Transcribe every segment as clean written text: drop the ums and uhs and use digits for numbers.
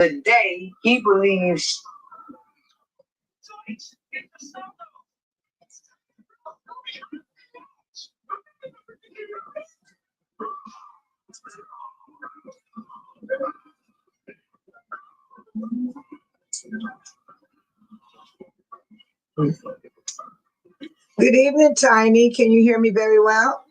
the day he believes Good evening, Tiny. Can you hear me very well?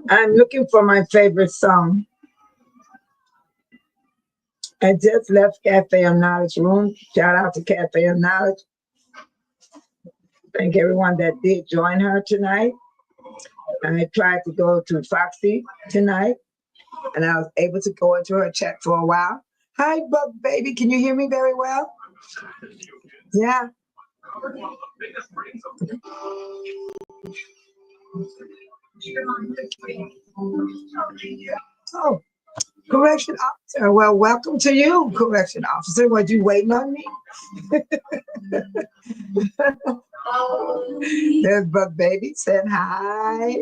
I'm looking for my favorite song. I just left Cafe of Knowledge room. Shout out to Cafe of Knowledge. Thank everyone that did join her tonight. I tried to go to Foxy tonight, and I was able to go into her chat for a while. Hi, Bug Baby. Can you hear me very well? Yeah. Oh, correction officer. Well, welcome to you, correction officer. Was you waiting on me? There's Bug Baby said hi.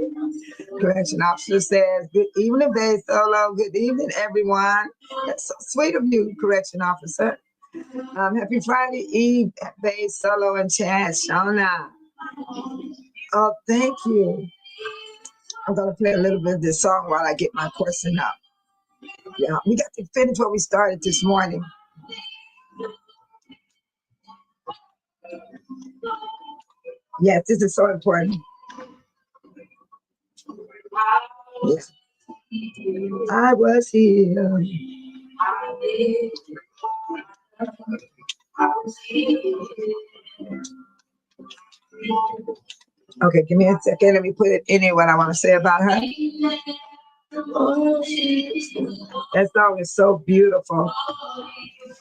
Correction officer says, good evening, Bay Solo. Good evening, everyone. That's so sweet of you, correction officer. Happy Friday Eve, Bay Solo and Chad Shona. Oh, thank you. I'm going to play a little bit of this song while I get my question up. Yeah, we got to finish what we started this morning. Yes, this is so important. Yes. I was here. Okay, give me a second. Let me put it in here what I want to say about her. That song is so beautiful.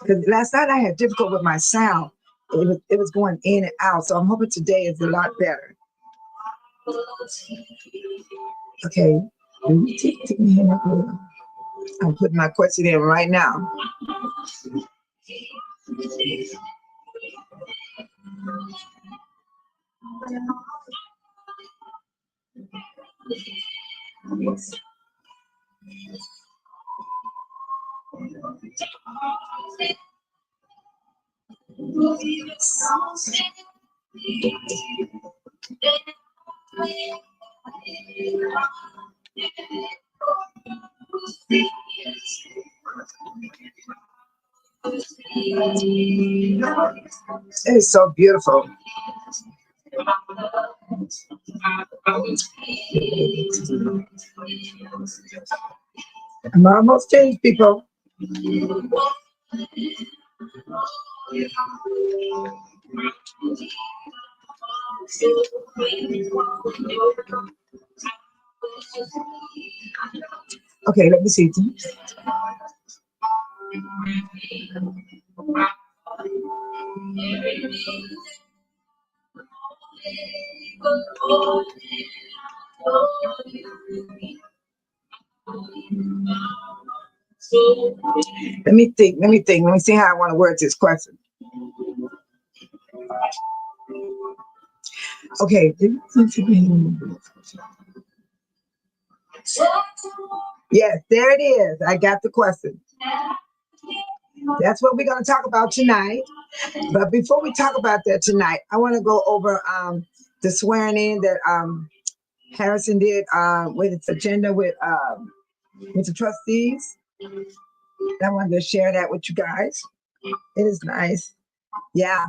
Because last night I had difficulty with my sound. It was going in and out. So I'm hoping today is a lot better. Okay. I'm putting my question in right now. It's so beautiful. I'm almost finished, people. Okay, let me see. Let me think. Let me see how I want to word this question. Okay. Yes, there it is. I got the question. That's what we're going to talk about tonight. But before we talk about that tonight, I want to go over the swearing in that Harrison did with its agenda with the trustees. I wanted to share that with you guys. It is nice. Yeah.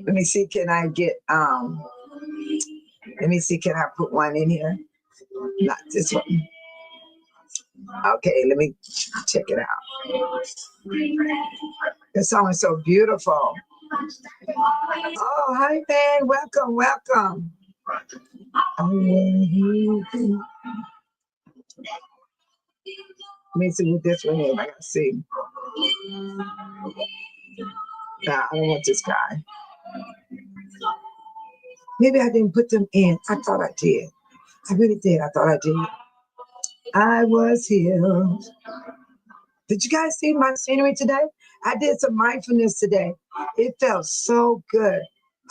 Let me see, can I get let me see, can I put one in here? Not this one. Okay, let me check it out. The song is so beautiful. Oh, hi, fan. Welcome, welcome. Let me see what this one is. I gotta see. Nah, I don't want this guy. Maybe I didn't put them in. I thought I did. I really did. I thought I did. I was healed. Did you guys see my scenery today? I did some mindfulness today. It felt so good.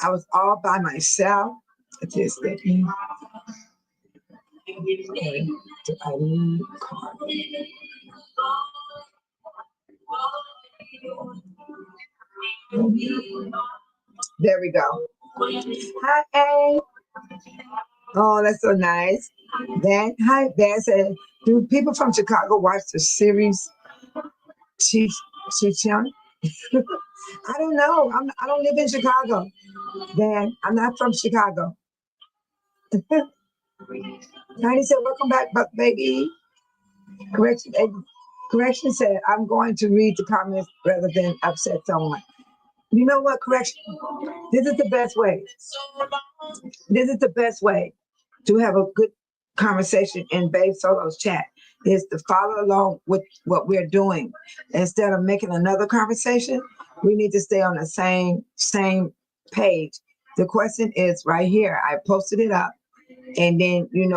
I was all by myself. Just let me. There we go. Hi, A. Oh, that's so nice. Dan, hi, Dan said, do people from Chicago watch the series Chi? I don't know. I don't live in Chicago. Dan, I'm not from Chicago. Tiny said, welcome back, but baby. Correction said, I'm going to read the comments rather than upset someone. You know what, correction? This is the best way. This is the best way to have a good conversation in Babe Solo's chat is to follow along with what we're doing. Instead of making another conversation, we need to stay on the same page. The question is right here. I posted it up. And then, you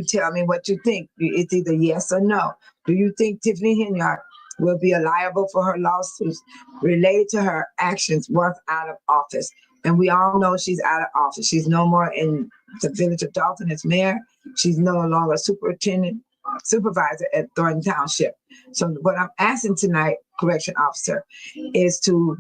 tell me what you think. It's either yes or no. Do you think Tiffany Henyard will be liable for her lawsuits related to her actions once out of office? And we all know she's out of office. She's no more in the village of Dolton as mayor. She's no longer supervisor at Thornton Township. So what I'm asking tonight, correction officer, is to,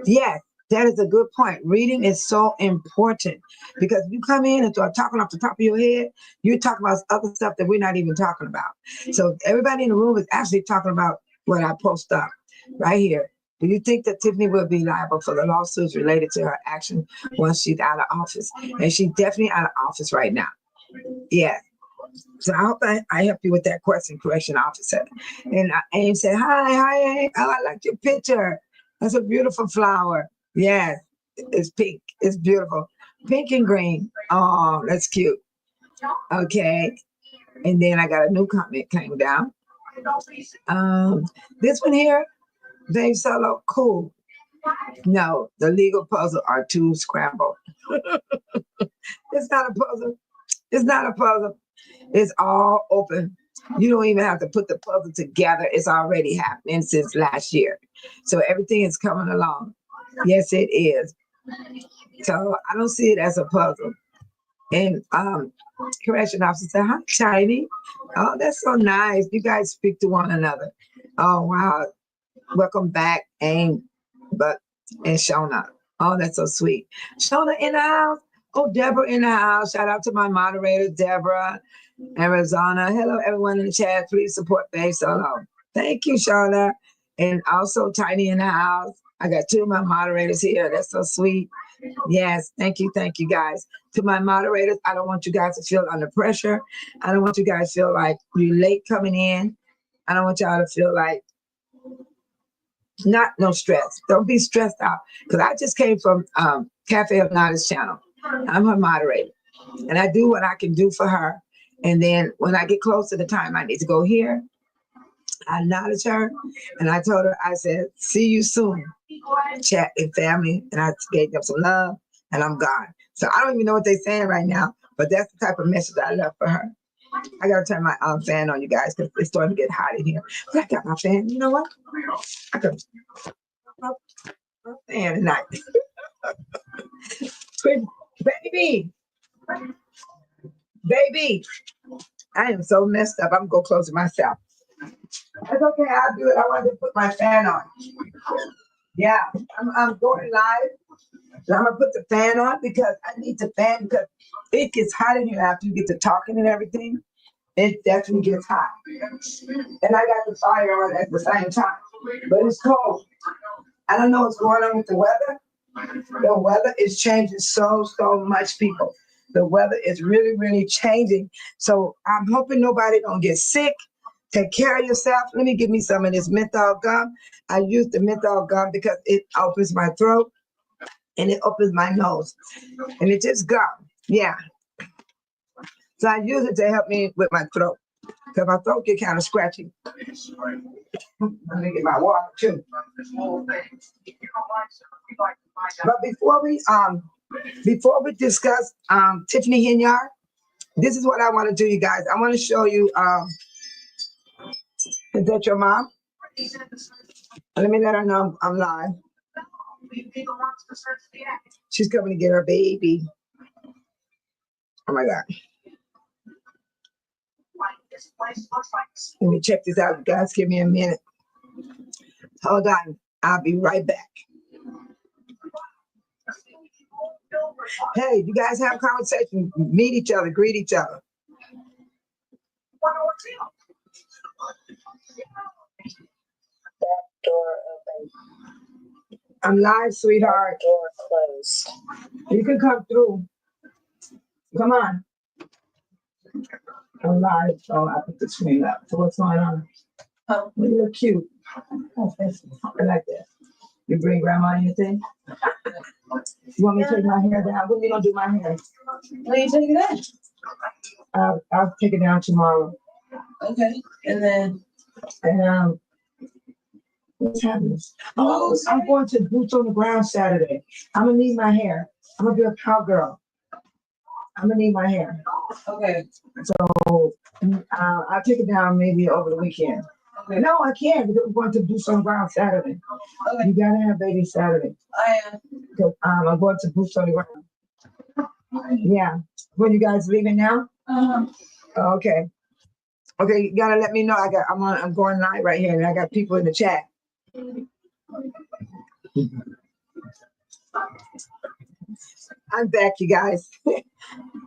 yes, that is a good point. Reading is so important because you come in and start talking off the top of your head, you're talking about other stuff that we're not even talking about. So everybody in the room is actually talking about what I post up right here. Do you think that Tiffany will be liable for the lawsuits related to her action once she's out of office? And she's definitely out of office right now. Yeah. So I hope I help you with that question, correction officer. And Aim said, hi, Aim. Oh, I like your picture. That's a beautiful flower. Yes, it's pink. It's beautiful. Pink and green. Oh, that's cute. Okay. And then I got a new comment came down. This one here, Dave Solo, cool. No, the legal puzzle are too scrambled. It's not a puzzle. It's not a puzzle. It's all open. You don't even have to put the puzzle together. It's already happening since last year. So everything is coming along. Yes, it is. So I don't see it as a puzzle. And correction officer said, hi, Shiny. Oh, that's so nice. You guys speak to one another. Oh, wow. Welcome back, Aim, Buck, and Shona. Oh, that's so sweet. Shona in the house. Oh, Deborah in the house. Shout out to my moderator, Deborah, Arizona. Hello, everyone in the chat. Please support Babe Solo. Thank you, Shona. And also Tiny in the house. I got two of my moderators here. That's so sweet. Yes, thank you, guys. To my moderators, I don't want you guys to feel under pressure. I don't want you guys to feel like you're late coming in. I don't want y'all to feel like no stress. Don't be stressed out. Because I just came from Cafe of Nada's channel. I'm her moderator. And I do what I can do for her. And then when I get close to the time I need to go here, I acknowledge her. And I told her, I said, see you soon. Chat and family. And I gave them some love. And I'm gone. So I don't even know what they're saying right now. But that's the type of message I left for her. I got to turn my fan on, you guys, because it's starting to get hot in here. But I got my fan. You know what? I got my fan tonight. Baby, I am so messed up. I'm going to close it myself. That's okay. I'll do it. I wanted to put my fan on. Yeah, I'm going live. So I'm going to put the fan on because I need the fan because it gets hot in here after you get to talking and everything. It definitely gets hot. And I got the fire on at the same time. But it's cold. I don't know what's going on with the weather. The weather is changing so much, people. The weather is really, really changing. So I'm hoping nobody don't get sick. Take care of yourself. Let me give me some of this menthol gum. I use the menthol gum because it opens my throat and it opens my nose. And it's just gum. Yeah. So I use it to help me with my throat. Because my throat get kind of scratchy. Let me get my water too. But before we discuss Tiffany Henyard, this is what I want to do, you guys. I want to show you. Is that your mom? Let me let her know I'm live. She's coming to get her baby. Oh my God. Let me check this out, guys. Give me a minute. Hold on. I'll be right back. Hey, you guys have conversation, meet each other, greet each other. Door open. I'm live, sweetheart. Door closed. You can come through. Come on. I'm live, so I put the screen up. So what's going on? Oh, you look cute. Oh, thank you. I like that. You bring grandma anything? You want me to take my hair down? When are you gonna do my hair? When you take it in? I'll take it down tomorrow. Okay. And what's happening? Oh, I'm going to Boots on the Ground Saturday. I'm gonna need my hair. I'm gonna be a cowgirl. I'm gonna need my hair. Okay. So I'll take it down maybe over the weekend. Okay. No, I can't because we're going to Boots on the Ground Saturday. Okay. You gotta have baby Saturday. I am. Because I'm going to Boots on the Ground. Yeah. When you guys leaving now? Okay. Okay, you gotta let me know. I'm going live right here, and I got people in the chat. I'm back, you guys.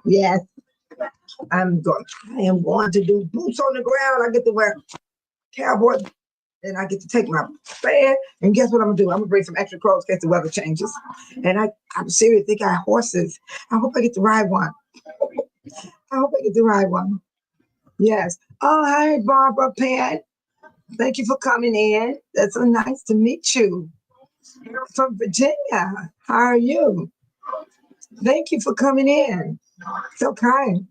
Yes, I am going to do Boots on the Ground. I get to wear cowboy, and I get to take my fan. And guess what I'm gonna do? I'm gonna bring some extra clothes in case the weather changes. And I'm serious. They got horses. I hope I get to ride one. I hope I get to ride one. Yes. Oh, hi, Barbara Pan. Thank you for coming in. That's so nice to meet you. From Virginia. How are you? Thank you for coming in. So kind.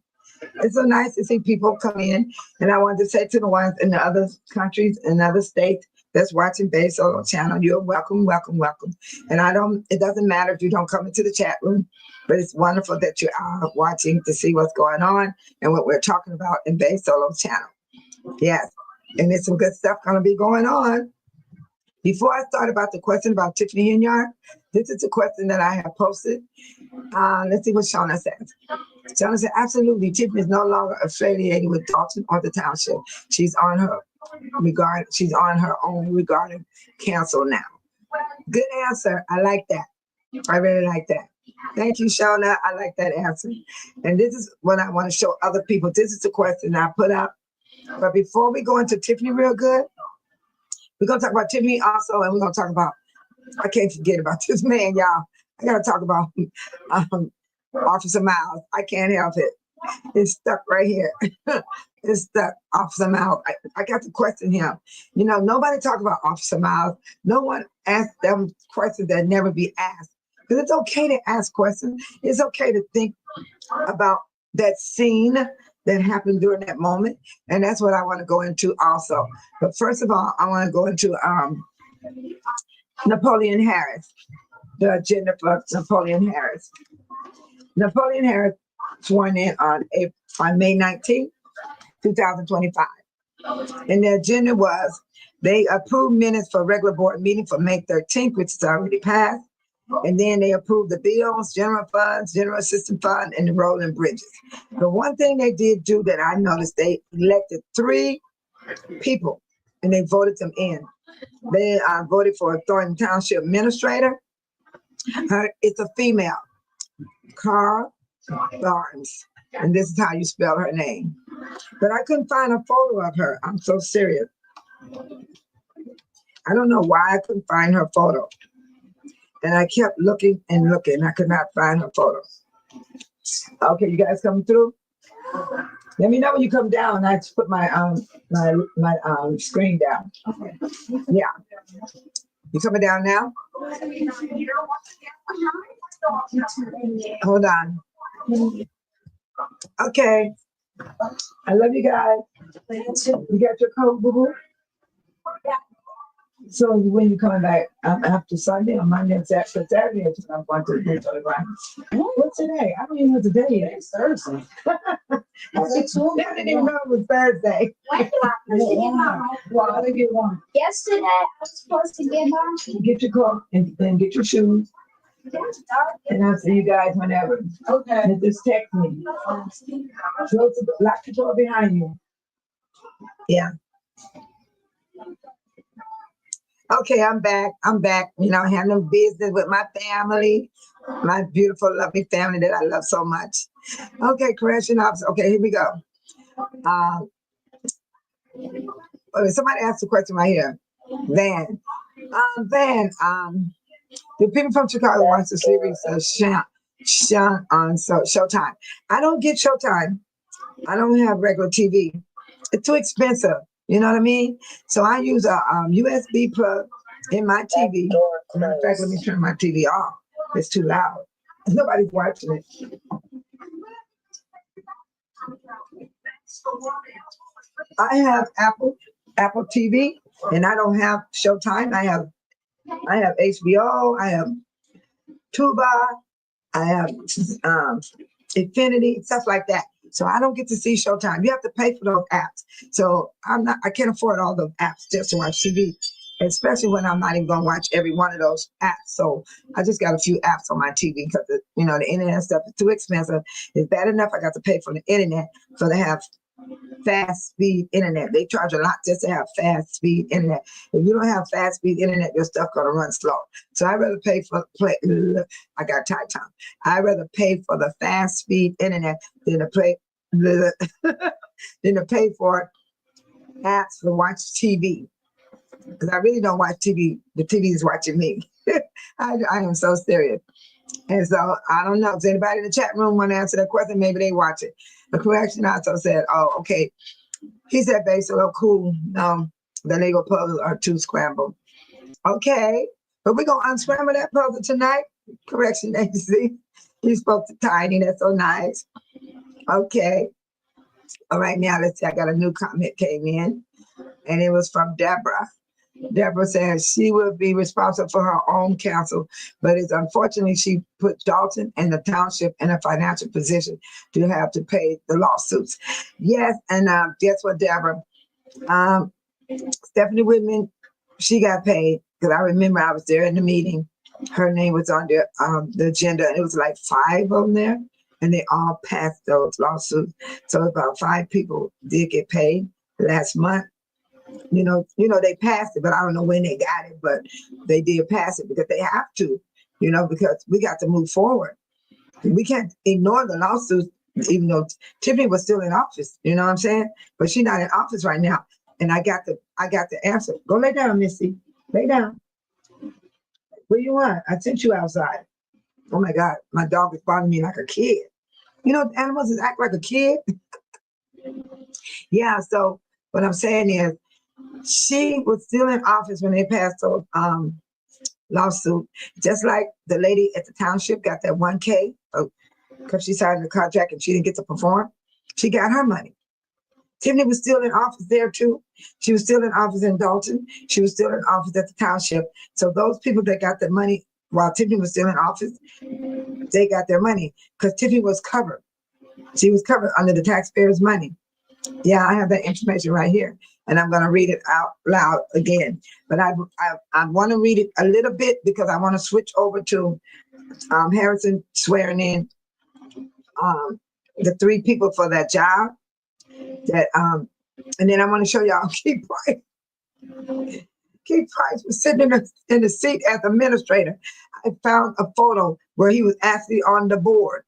It's so nice to see people come in. And I wanted to say to the ones in the other countries and other states that's watching Bay Solo channel, you're welcome, welcome, welcome. And it doesn't matter if you don't come into the chat room, but it's wonderful that you are watching to see what's going on and what we're talking about in Bay Solo channel. Yes. And there's some good stuff going to be going on. Before I start about the question about Tiffany Hinyard, this is a question that I have posted. Let's see what Shauna says. Shauna said, absolutely, Tiffany is no longer affiliated with Dolton or the Township. She's on her own regarding cancel now. Good answer. I like that. I really like that. Thank you, Shauna. I like that answer. And this is what I want to show other people. This is the question I put up. But before we go into Tiffany real good, we're going to talk about Tiffany also, and we're going to talk about, I can't forget about this man, y'all. I got to talk about Officer Miles. I can't help it. It's stuck right here. It's stuck, Officer Miles. I got to question him. You know, nobody talk about Officer Miles. No one asks them questions that never be asked. Because it's okay to ask questions. It's okay to think about that scene that happened during that moment. And that's what I want to go into also. But first of all, I want to go into Napoleon Harris, the agenda for Napoleon Harris. Napoleon Harris sworn in on May 19th, 2025. And the agenda was they approved minutes for regular board meeting for May 13th, which is already passed. And then they approved the bills, general funds, general assistance fund, and the road and bridges. The one thing they did do that I noticed, they elected 3 people and they voted them in. They voted for a Thornton Township administrator. It's a female, Carl Barnes. And this is how you spell her name. But I couldn't find a photo of her. I'm so serious. I don't know why I couldn't find her photo. And I kept looking and looking. I could not find her photo. Okay, you guys coming through? Let me know when you come down. I just put my screen down. Yeah. You coming down now? Hold on. Okay. I love you guys. You got your coat, boo-boo? So when you coming back after Sunday or Monday and Saturday, I'm going to the Boots on the Ground. What's today? I don't even know what today is. It's Thursday. I didn't even know it was Thursday. When do I supposed to get mine? Well, I get one. Yesterday, I was supposed to get mine. Get your coat and then get your shoes. And I'll see you guys whenever. Okay. And just text me. Lock the door behind you. Yeah. Okay, I'm back. You know, handling business with my family, my beautiful, lovely family that I love so much. Okay, correction officer. Okay, here we go. Somebody asked a question right here. Van. The people from Chicago watch the series on Showtime. I don't get Showtime. I don't have regular TV. It's too expensive. You know what I mean? So I use a USB plug in my TV. Matter of fact, let me turn my TV off. It's too loud. Nobody's watching it. I have Apple TV, and I don't have Showtime. I have HBO. I have Tuba. I have Infinity, stuff like that. So I don't get to see Showtime. You have to pay for those apps. So I can't afford all those apps just to watch TV, especially when I'm not even going to watch every one of those apps. So I just got a few apps on my TV because, the internet stuff is too expensive. It's bad enough I got to pay for the internet so they have fast speed internet. They charge a lot just to have fast speed internet. If you don't have fast speed internet, your stuff gonna run slow. So I'd rather pay for I got tight tongue. I'd rather pay for the fast speed internet than to pay for apps to watch TV. Because I really don't watch TV. The TV is watching me. I am so serious. And so I don't know. Does anybody in the chat room want to answer that question? Maybe they watch it. The correction also said, oh, okay. He said, basically, oh, cool. No, the Lego puzzles are too scrambled. Okay. But we're going to unscramble that puzzle tonight. Correction agency. You spoke to Tiny. That's so nice. Okay. All right. Now, let's see. I got a new comment came in. And it was from Deborah. Deborah says she will be responsible for her own counsel, but it's unfortunately she put Dolton and the Township in a financial position to have to pay the lawsuits. Yes, and guess what, Deborah? Stephanie Whitman, she got paid because I remember I was there in the meeting. Her name was on the agenda, and it was like 5 of them there, and they all passed those lawsuits. So about 5 people did get paid last month. You know, they passed it, but I don't know when they got it, but they did pass it because they have to, because we got to move forward. We can't ignore the lawsuits, even though Tiffany was still in office, you know what I'm saying? But she's not in office right now. And I got the answer. Go lay down, Missy. Lay down. Where you at? I sent you outside. Oh my God, my dog is bothering me like a kid. Animals just act like a kid. Yeah, so what I'm saying is, she was still in office when they passed those lawsuit, just like the lady at the Township got that $1K because she signed the contract and she didn't get to perform. She got her money. Tiffany was still in office there too. She was still in office in Dolton. She was still in office at the Township. So those people that got their money while Tiffany was still in office, they got their money because Tiffany was covered. She was covered under the taxpayers' money. Yeah, I have that information right here, and I'm going to read it out loud again. But I want to read it a little bit because I want to switch over to Harrison swearing in the 3 people for that job. And then I want to show y'all Keith Price. Keith Price was sitting in the seat as administrator. I found a photo where he was actually on the board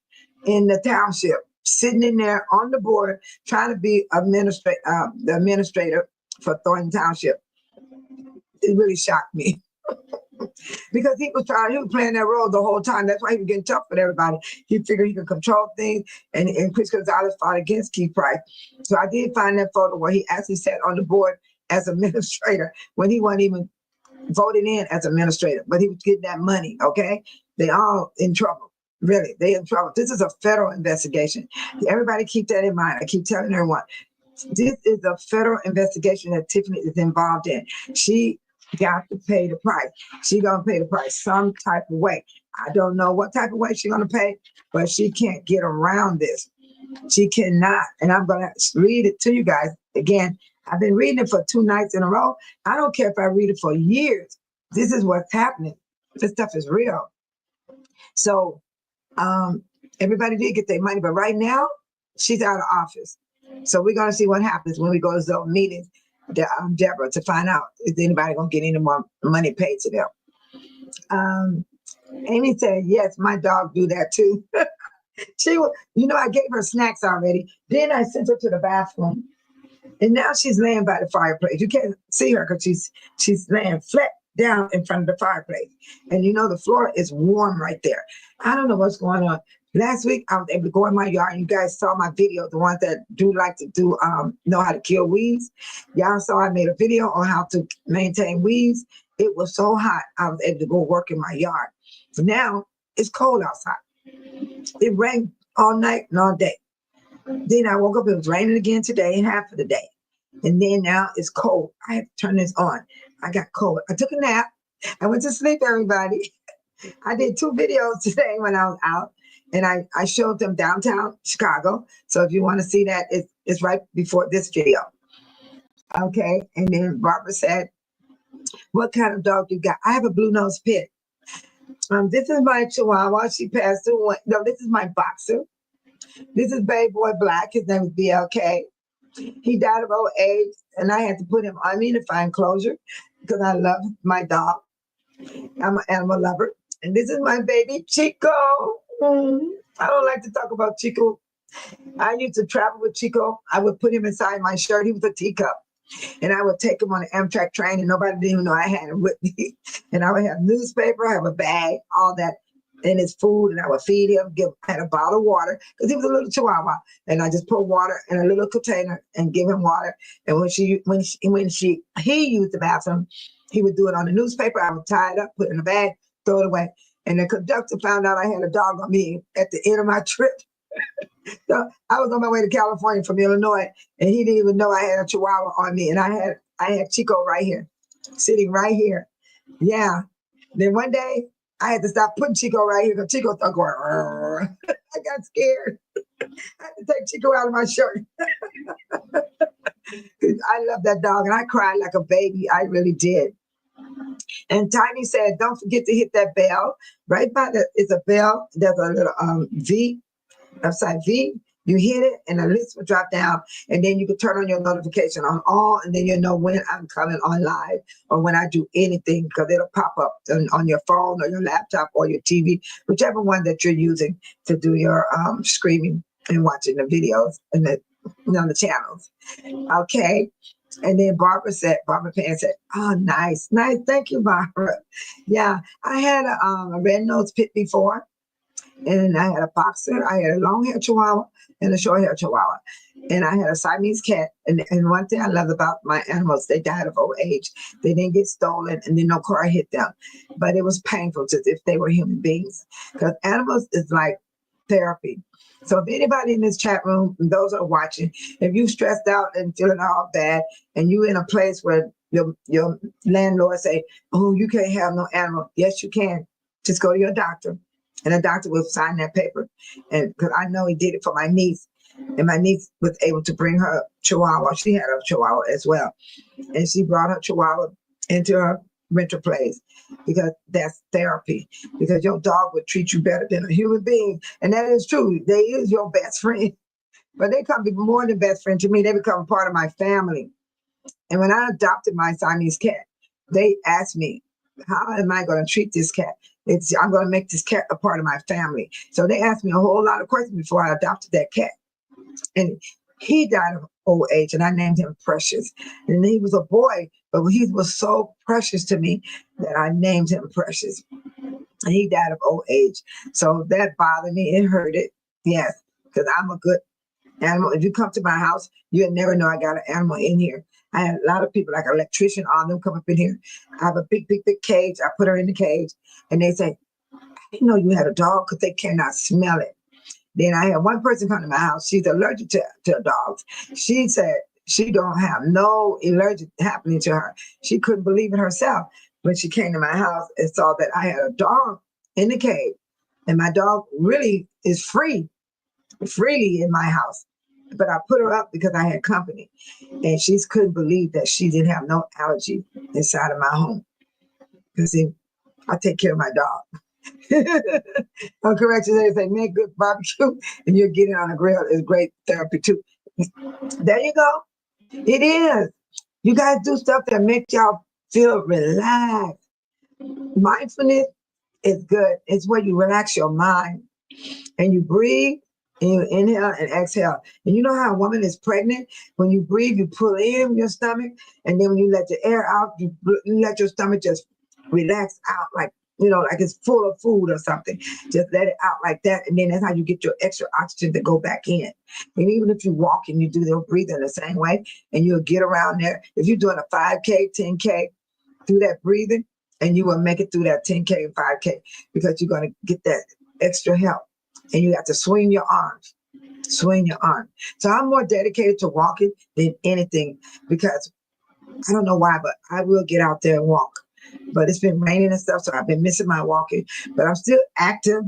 in the Township, sitting in there on the board, trying to be the administrator for Thornton Township. It really shocked me because he was playing that role the whole time. That's why he was getting tough with everybody. He figured he could control things, and Chris Gonzalez fought against Keith Price. So I did find that photo where he actually sat on the board as administrator when he wasn't even voted in as administrator, but he was getting that money. Okay, they all in trouble. Really, they in trouble. This is a federal investigation. Everybody keep that in mind. I keep telling everyone, this is a federal investigation that Tiffany is involved in. She got to pay the price. She gonna pay the price some type of way. I don't know what type of way she's gonna pay, but she can't get around this. She cannot. And I'm going to read it to you guys. Again, I've been reading it for 2 nights in a row. I don't care if I read it for years. This is what's happening. This stuff is real. So everybody did get their money, but right now she's out of office. So we're going to see what happens when we go to those meetings, Deborah, to find out if anybody going to get any more money paid to them. Amy said, yes, my dog do that too. She was, I gave her snacks already. Then I sent her to the bathroom. And now she's laying by the fireplace. You can't see her because she's laying flat down in front of the fireplace. And the floor is warm right there. I don't know what's going on. Last week, I was able to go in my yard, and you guys saw my video, the ones that do like to know how to kill weeds. Y'all saw I made a video on how to maintain weeds. It was so hot, I was able to go work in my yard. So now it's cold outside. It rained all night and all day. Then I woke up, it was raining again today, half of the day. And then now it's cold. I have to turn this on. I got cold. I took a nap. I went to sleep, everybody. I did 2 videos today when I was out. And I showed them downtown Chicago. So if you want to see that, it's right before this video. Okay. And then Barbara said, what kind of dog you got? I have a blue nose pit. This is my Chihuahua. She passed away. No, this is my boxer. This is Baby Boy Black. His name is BLK. He died of old age, and I had to put him on me to find closure because I love my dog. I'm an animal lover. And this is my baby Chico. I don't like to talk about Chico. I used to travel with Chico. I would put him inside my shirt. He was a teacup. And I would take him on an Amtrak train, and nobody didn't even know I had him with me. And I would have newspaper, I have a bag, all that in his food, and I would feed him, I had a bottle of water, because he was a little Chihuahua. And I just put water in a little container and give him water. And when he used the bathroom, he would do it on the newspaper. I would tie it up, put it in a bag, throw it away. And the conductor found out I had a dog on me at the end of my trip. So I was on my way to California from Illinois, and he didn't even know I had a Chihuahua on me. And I had Chico right here, sitting right here. Yeah. Then one day I had to stop putting Chico right here because Chico started going, I got scared. I had to take Chico out of my shirt. I love that dog, and I cried like a baby. I really did. And Tiny said, don't forget to hit that bell. Right by it's a bell. There's a little V, upside V. You hit it, and the list will drop down, and then you can turn on your notification on all, and then you'll know when I'm coming on live or when I do anything, because it'll pop up on your phone or your laptop or your TV, whichever one that you're using to do your streaming and watching the videos and the channels. Okay. And then Barbara Pan said, oh, nice. Thank you, Barbara. Yeah, I had a red-nosed pit before, and I had a boxer. I had a long-haired Chihuahua and a short-haired Chihuahua. And I had a Siamese cat. And one thing I love about my animals, they died of old age. They didn't get stolen, and then no car hit them. But it was painful as if they were human beings, because animals is like therapy. So if anybody in this chat room, and those are watching, if you stressed out and feeling all bad, and you in a place where your landlord say, oh, you can't have no animal. Yes, you can. Just go to your doctor, and the doctor will sign that paper. And because I know he did it for my niece, and my niece was able to bring her Chihuahua. She had a Chihuahua as well. And she brought her Chihuahua into her rental place, because that's therapy, because your dog would treat you better than a human being. And that is true. They is your best friend, but they come be more than best friend to me. They become part of my family. And when I adopted my Siamese cat, they asked me, how am I going to treat this cat? I'm going to make this cat a part of my family. So they asked me a whole lot of questions before I adopted that cat. And he died of old age, and I named him Precious. And he was a boy, but he was so precious to me that I named him Precious. And he died of old age. So that bothered me. It hurt it. Yes, because I'm a good animal. If you come to my house, you'll never know I got an animal in here. I had a lot of people, like an electrician, all them come up in here. I have a big cage. I put her in the cage, and they say, I didn't know you had a dog, because they cannot smell it. Then I had one person come to my house. She's allergic to dogs. She said she don't have no allergic happening to her. She couldn't believe it herself when she came to my house and saw that I had a dog in the cage. And my dog really is free. freely in my house. But I put her up because I had company. And she couldn't believe that she didn't have no allergy inside of my home. Because I take care of my dog. On correction, they say, make good barbecue and you'll get it on a grill. It's great therapy too. There you go. It is. You guys do stuff that makes y'all feel relaxed. Mindfulness is good. It's where you relax your mind and you breathe and you inhale and exhale. And you know how a woman is pregnant? When you breathe, you pull in your stomach, and then when you let the air out, you let your stomach just relax out like, like it's full of food or something. Just let it out like that. And then that's how you get your extra oxygen to go back in. And even if you walk and you do the breathing the same way, and you'll get around there. If you're doing a 5K, 10K, do that breathing, and you will make it through that 10K and 5K because you're going to get that extra help. And you have to swing your arms. Swing your arm. So I'm more dedicated to walking than anything because I don't know why, but I will get out there and walk. But it's been raining and stuff, so I've been missing my walking. But I'm still active.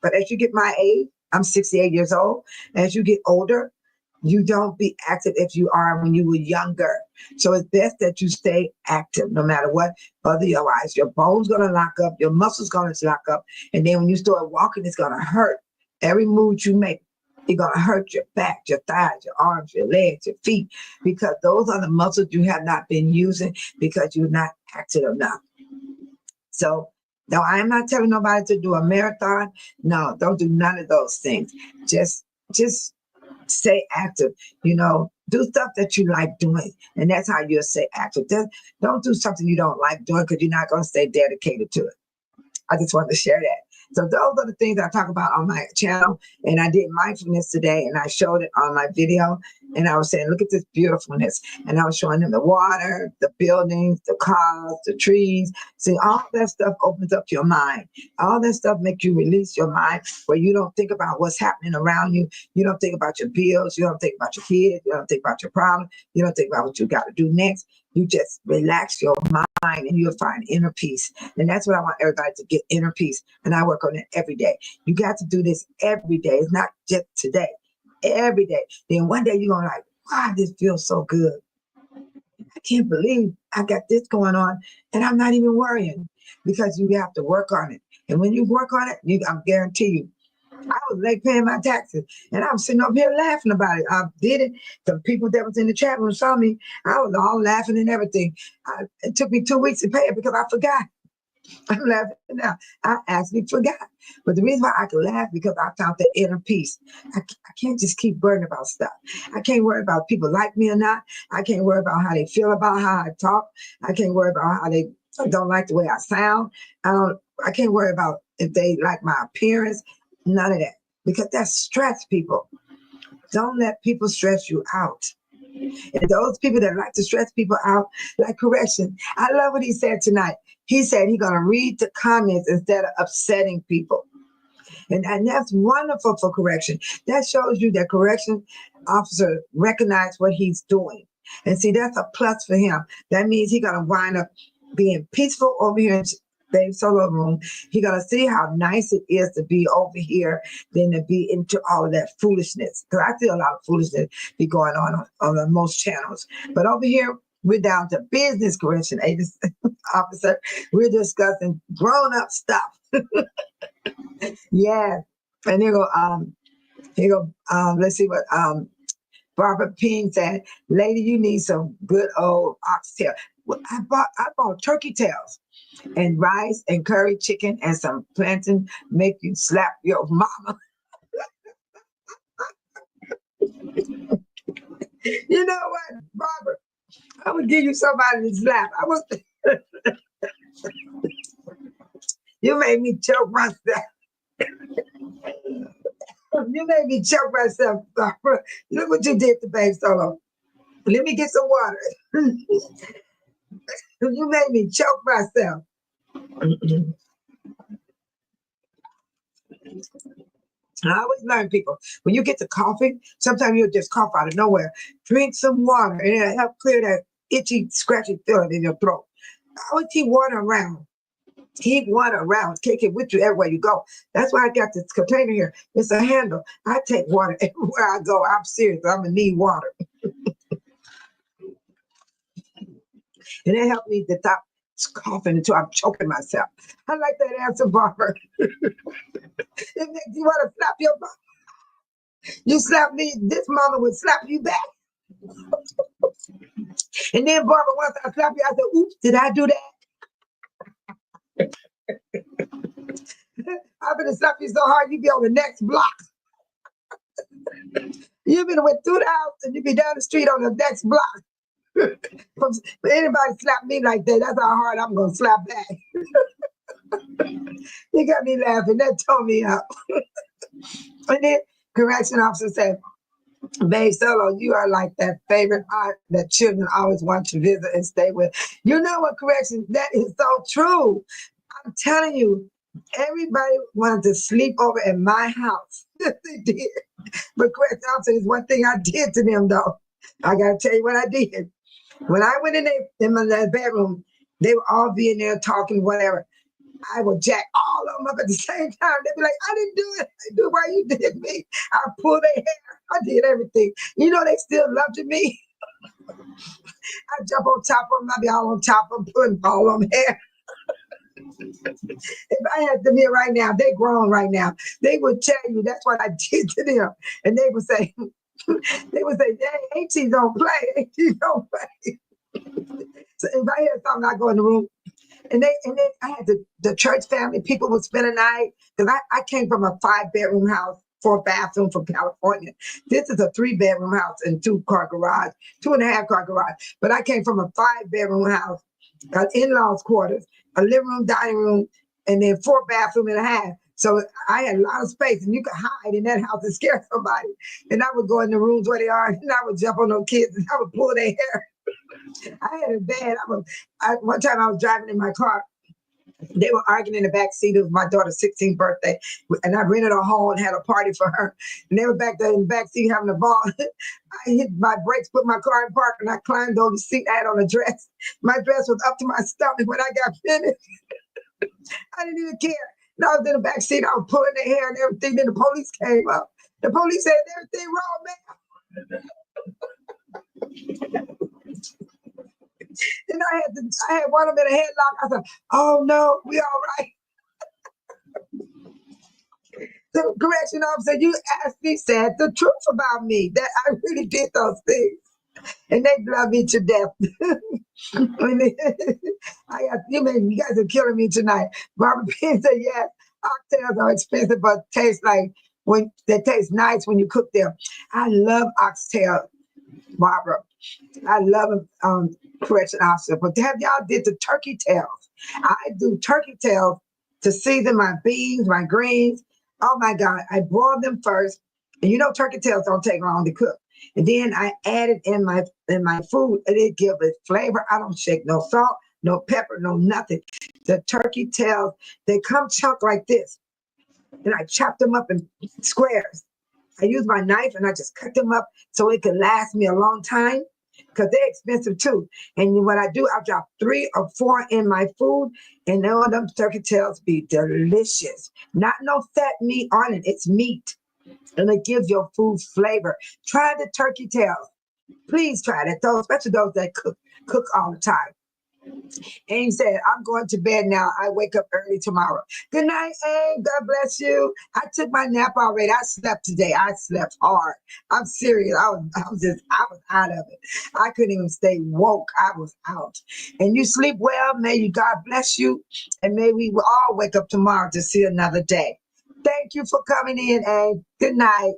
But as you get my age, I'm 68 years old. As you get older, you don't be active if you are when you were younger. So it's best that you stay active no matter what. Otherwise, your bones going to lock up, your muscles going to lock up. And then when you start walking, it's going to hurt. Every move you make, it's going to hurt your back, your thighs, your arms, your legs, your feet, because those are the muscles you have not been using because you're not active enough. So, no, I'm not telling nobody to do a marathon. No, don't do none of those things. Just stay active, do stuff that you like doing. And that's how you'll stay active. Don't do something you don't like doing because you're not going to stay dedicated to it. I just wanted to share that. So those are the things I talk about on my channel. And I did mindfulness today and I showed it on my video. And I was saying, look at this beautifulness. And I was showing them the water, the buildings, the cars, the trees. See, all that stuff opens up your mind. All that stuff makes you release your mind where you don't think about what's happening around you. You don't think about your bills. You don't think about your kids. You don't think about your problems. You don't think about what you got to do next. You just relax your mind and you'll find inner peace. And that's what I want everybody to get, inner peace. And I work on it every day. You got to do this every day. It's not just today. Every day. Then one day you're going to like, wow, this feels so good. I can't believe I got this going on and I'm not even worrying because you have to work on it. And when you work on it, I guarantee you, I was late paying my taxes and I was sitting up here laughing about it. I did it. The people that was in the chat room saw me. I was all laughing and everything. It took me 2 weeks to pay it because I forgot. I'm laughing now. I actually forgot. But the reason why I can laugh because I found the inner peace. I can't just keep worrying about stuff. I can't worry about people like me or not. I can't worry about how they feel about how I talk. I can't worry about how they don't like the way I sound. I can't worry about if they like my appearance. None of that. Because that's stress, people. Don't let people stress you out. And those people that like to stress people out, like correction. I love what he said tonight. He said he's going to read the comments instead of upsetting people. And that's wonderful for correction. That shows you that correction officer recognize what he's doing. And see, that's a plus for him. That means he's going to wind up being peaceful over here in Babe Solo room. He gonna see how nice it is to be over here than to be into all of that foolishness. Because I see a lot of foolishness be going on most channels. But over here, we're down to business correction agency officer. We're discussing grown-up stuff. Yeah. And let's see what Barbara Ping said. Lady, you need some good old oxtail. Well, I bought turkey tails and rice and curry chicken and some plantain make you slap your mama. You know what, Barbara? I would give you somebody to slap. You made me choke myself. You made me choke myself, Barbara. Look what you did to Babe Solo. Let me get some water. You made me choke myself. I always learn, people, when you get to coughing, sometimes you'll just cough out of nowhere. Drink some water and it'll help clear that itchy, scratchy feeling in your throat. I always keep water around. Keep water around. Take it with you everywhere you go. That's why I got this container here. It's a handle. I take water everywhere I go. I'm serious. I'm going to need water. And it helped me to stop coughing until I'm choking myself. I like that answer, Barbara. It makes you want to slap your mama. You slap me, this mama would slap you back. And then Barbara, once I slap you, I said, oops, did I do that? I'm gonna slap you so hard you be on the next block. You've been went through the house and you be down the street on the next block. If anybody slap me like that, that's how hard I'm gonna slap back. You got me laughing. That tore me up. And then correction officer said, Babe Solo, you are like that favorite aunt that children always want to visit and stay with. You know what, correction? That is so true. I'm telling you, everybody wanted to sleep over at my house. They did. But correction officer is one thing I did to them, though. I got to tell you what I did. When I went in my bedroom, they would all be in there talking, whatever. I would jack all of them up at the same time. They'd be like, I didn't do it. I do why you did me. I pulled their hair. I did everything. You know, they still loved me. I jump on top of them. I be all on top of them, putting all of them hair. If I had them here right now, they grown right now. They would tell you that's what I did to them. And they would say, hey, AT don't play. AT don't play. So if I hear something, I go in the room. And then I had the church family, people would spend a night. Because I came from a 5-bedroom house, 4-bathroom from California. This is a 3-bedroom house and 2-car garage, 2.5-car garage. But I came from a 5-bedroom house, an in-laws quarters, a living room, dining room, and then 4-bathroom and a half. So I had a lot of space, and you could hide in that house and scare somebody. And I would go in the rooms where they are, and I would jump on those kids, and I would pull their hair. I had it bad. One time I was driving in my car. They were arguing in the back seat. It was my daughter's 16th birthday. And I rented a hall and had a party for her. And they were back there in the back seat having a ball. I hit my brakes, put my car in park, and I climbed over the seat. I had on a dress. My dress was up to my stomach. When I got finished, I didn't even care. And I was in the back seat. I was pulling their hair and everything. Then the police came up. The police said, everything wrong, man. And I had one of them in a headlock. I said, oh no, we all right. The correction officer, you actually said the truth about me, that I really did those things. And they love me to death. You guys are killing me tonight. Barbara Payne said, yes, oxtails are expensive, but taste nice when you cook them. I love oxtail, Barbara. I love them, correction officer. But have y'all did the turkey tails? I do turkey tails to season my beans, my greens. Oh my God, I boil them first. And you know turkey tails don't take long to cook. And then I add it in my food, and it gives it flavor. I don't shake no salt, no pepper, no nothing. The turkey tails, they come chunk like this. And I chop them up in squares. I use my knife and I just cut them up so it can last me a long time, because they're expensive too. And what I do, I drop 3 or 4 in my food, and all them turkey tails be delicious. Not no fat meat on it, it's meat. And it gives your food flavor. Try the turkey tails. Please try that, especially those that cook all the time. Aim said, I'm going to bed now. I wake up early tomorrow. Good night, Aim. God bless you. I took my nap already. I slept today. I slept hard. I'm serious. I was out of it. I couldn't even stay woke. I was out. And you sleep well. May you God bless you. And may we all wake up tomorrow to see another day. Thank you for coming in, Aim. Good night.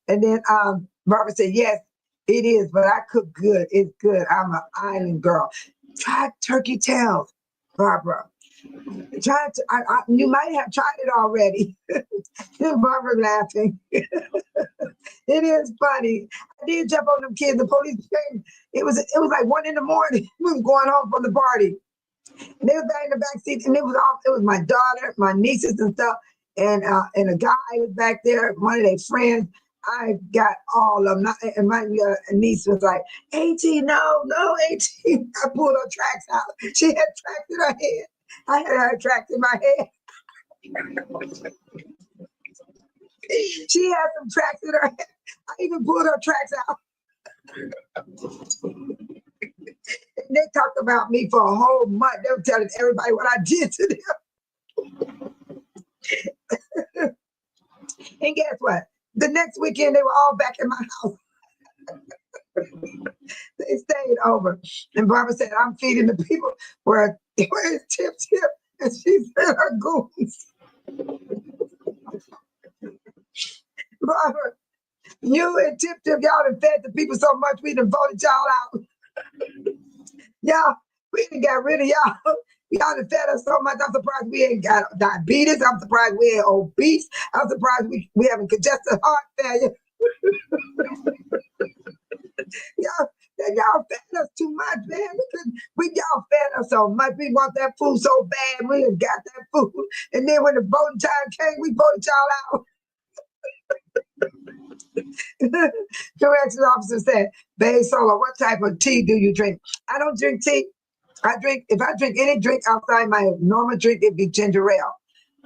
And then Barbara said, yes, it is, but I cook good. It's good. I'm an island girl. Try turkey tails, Barbara. You might have tried it already. Barbara laughing. It is funny. I did jump on them kids. The police came. It was like 1 a.m. We was going home from the party. And they were back in the back seat, and it was my daughter, my nieces and stuff, and a guy was back there, one of their friends. I got all of them. And my niece was like, AT, no, AT. I pulled her tracks out. She had tracks in her head. I had her tracks in my head. She had some tracks in her head. I even pulled her tracks out. They talked about me for a whole month. They were telling everybody what I did to them. And guess what? The next weekend, they were all back in my house. They stayed over. And Barbara said, I'm feeding the people where it's Tip. And she said her goons. Barbara, you and Tip, y'all done fed the people so much, we done voted y'all out. Y'all, we done got rid of y'all. Y'all done fed us so much. I'm surprised we ain't got diabetes. I'm surprised we ain't obese. I'm surprised we having congestive heart failure. Y'all fed us too much, man. Y'all fed us so much. We want that food so bad. We done got that food. And then when the voting time came, we voted y'all out. Correction officer said, Babe Solo, what type of tea do you drink? I don't drink tea. If I drink any drink outside my normal drink, it'd be ginger ale.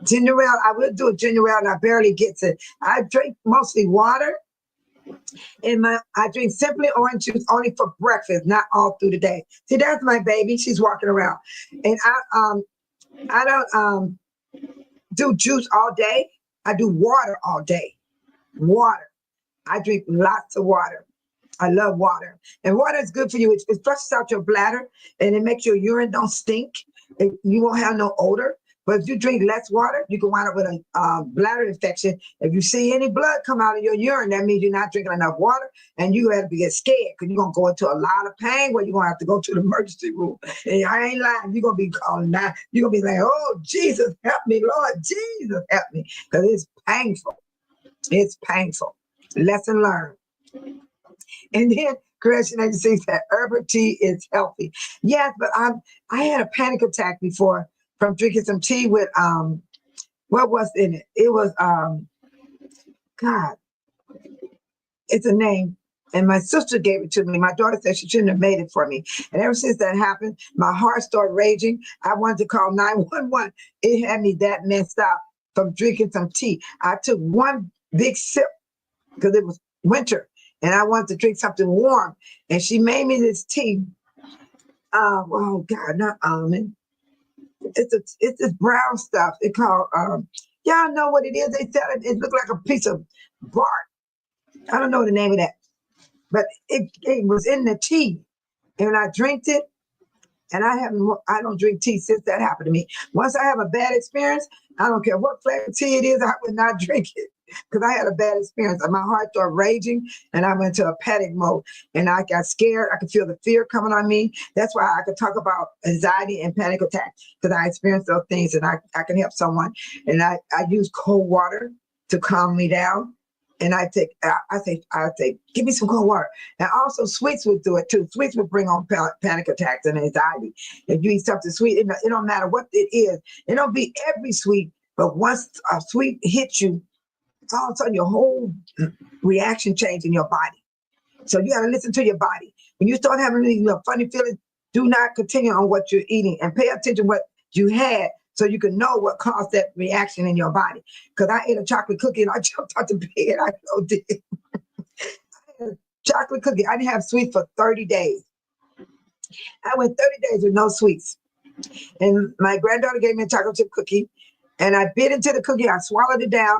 Ginger ale, I will do a ginger ale and I barely get it. I drink mostly water. I drink simply orange juice only for breakfast, not all through the day. See, that's my baby. She's walking around. And I don't do juice all day. I do water all day. Water. I drink lots of water. I love water. And water is good for you. It flushes out your bladder and it makes your urine don't stink. You won't have no odor. But if you drink less water, you can wind up with a bladder infection. If you see any blood come out of your urine, that means you're not drinking enough water and you have to get scared because you're going to go into a lot of pain where you're going to have to go to the emergency room. And I ain't lying. You're going to be calling now. You're going to be like, oh, Jesus, help me, Lord, Jesus, help me. Because it's painful. It's painful. Lesson learned. And then correction agency said herbal tea is healthy. Yes, but I had a panic attack before from drinking some tea with what was in it? It was God, it's a name. And my sister gave it to me. My daughter said she shouldn't have made it for me. And ever since that happened, my heart started raging. I wanted to call 911. It had me that messed up from drinking some tea. I took one big sip because it was winter and I wanted to drink something warm. And she made me this tea. Oh God, not almond. It's this brown stuff. It called y'all know what it is. They sell it. It looked like a piece of bark. I don't know the name of that, but it was in the tea, and I drank it. And I don't drink tea since that happened to me. Once I have a bad experience, I don't care what flavor tea it is, I would not drink it because I had a bad experience. My heart started raging and I went to a panic mode and I got scared. I could feel the fear coming on me. That's why I could talk about anxiety and panic attacks because I experienced those things and I can help someone. And I use cold water to calm me down. And I say, give me some cold water. And also sweets would do it too. Sweets would bring on panic attacks and anxiety. If you eat something sweet, it don't matter what it is. It don't be every sweet, but once a sweet hits you, all of a sudden your whole reaction changes in your body. So you got to listen to your body. When you start having these funny feelings, do not continue on what you're eating and pay attention to what you had so you can know what caused that reaction in your body. Because I ate a chocolate cookie and I jumped out the bed. I so did. I had a chocolate cookie. I didn't have sweets for 30 days. I went 30 days with no sweets. And my granddaughter gave me a chocolate chip cookie. And I bit into the cookie. I swallowed it down.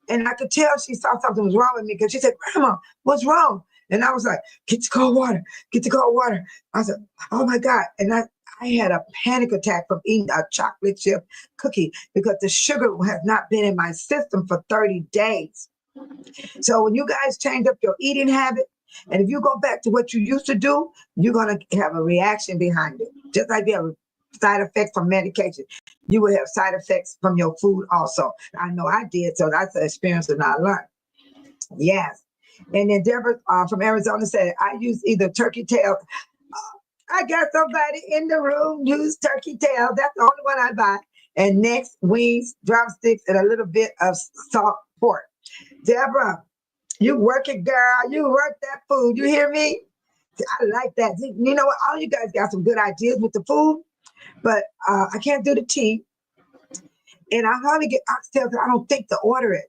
And I could tell she saw something was wrong with me because she said, Grandma, what's wrong? And I was like, get the cold water. Get the cold water. I said, oh, my God. And I had a panic attack from eating a chocolate chip cookie because the sugar has not been in my system for 30 days. So when you guys change up your eating habit, and if you go back to what you used to do, you're going to have a reaction behind it. Just like you have a side effect from medication, you will have side effects from your food also. I know I did, so that's an experience that I learned. Yes. And then Deborah from Arizona said, I use either turkey tail. I got somebody in the room use turkey tail. That's the only one I buy. And next, wings, drumsticks, and a little bit of salt pork. Deborah, you work it, girl. You work that food. You hear me? I like that. You know what? All you guys got some good ideas with the food. but I can't do the tea. And I hardly get oxtail because I don't think to order it.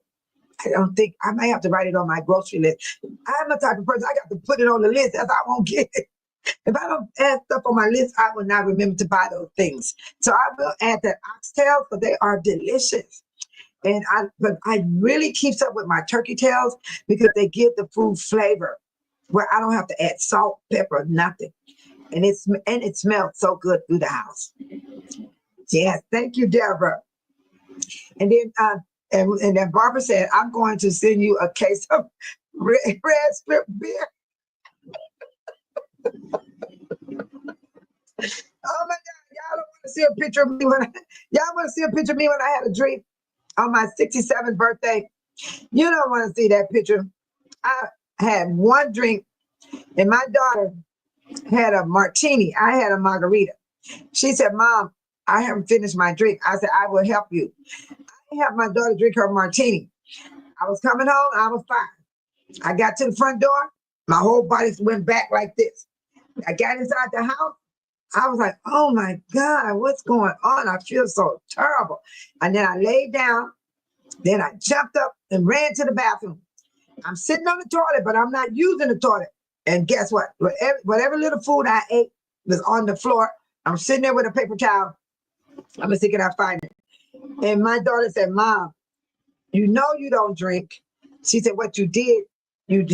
I don't think I might have to write it on my grocery list. I'm the type of person I got to put it on the list as I won't get it. If I don't add stuff on my list, I will not remember to buy those things. So I will add that oxtail, but they are delicious. But I really keeps up with my turkey tails because they give the food flavor where I don't have to add salt, pepper, nothing. And it smells so good through the house. Yes, thank you, Deborah. And then Barbara said, I'm going to send you a case of red strip beer. Oh my God, y'all don't want to see a picture of me y'all want to see a picture of me when I had a drink on my 67th birthday. You don't want to see that picture. I had one drink and my daughter had a martini. I had a margarita. She said, Mom, I haven't finished my drink. I said, I will help you. I helped my daughter drink her martini. I was coming home. I was fine. I got to the front door. My whole body went back like this. I got inside the house. I was like, oh my God, what's going on? I feel so terrible. And then I laid down. Then I jumped up and ran to the bathroom. I'm sitting on the toilet, but I'm not using the toilet. And guess what? Whatever little food I ate was on the floor. I'm sitting there with a paper towel. I'm gonna see can I find it. And my daughter said, Mom, you know you don't drink. She said, what you did, you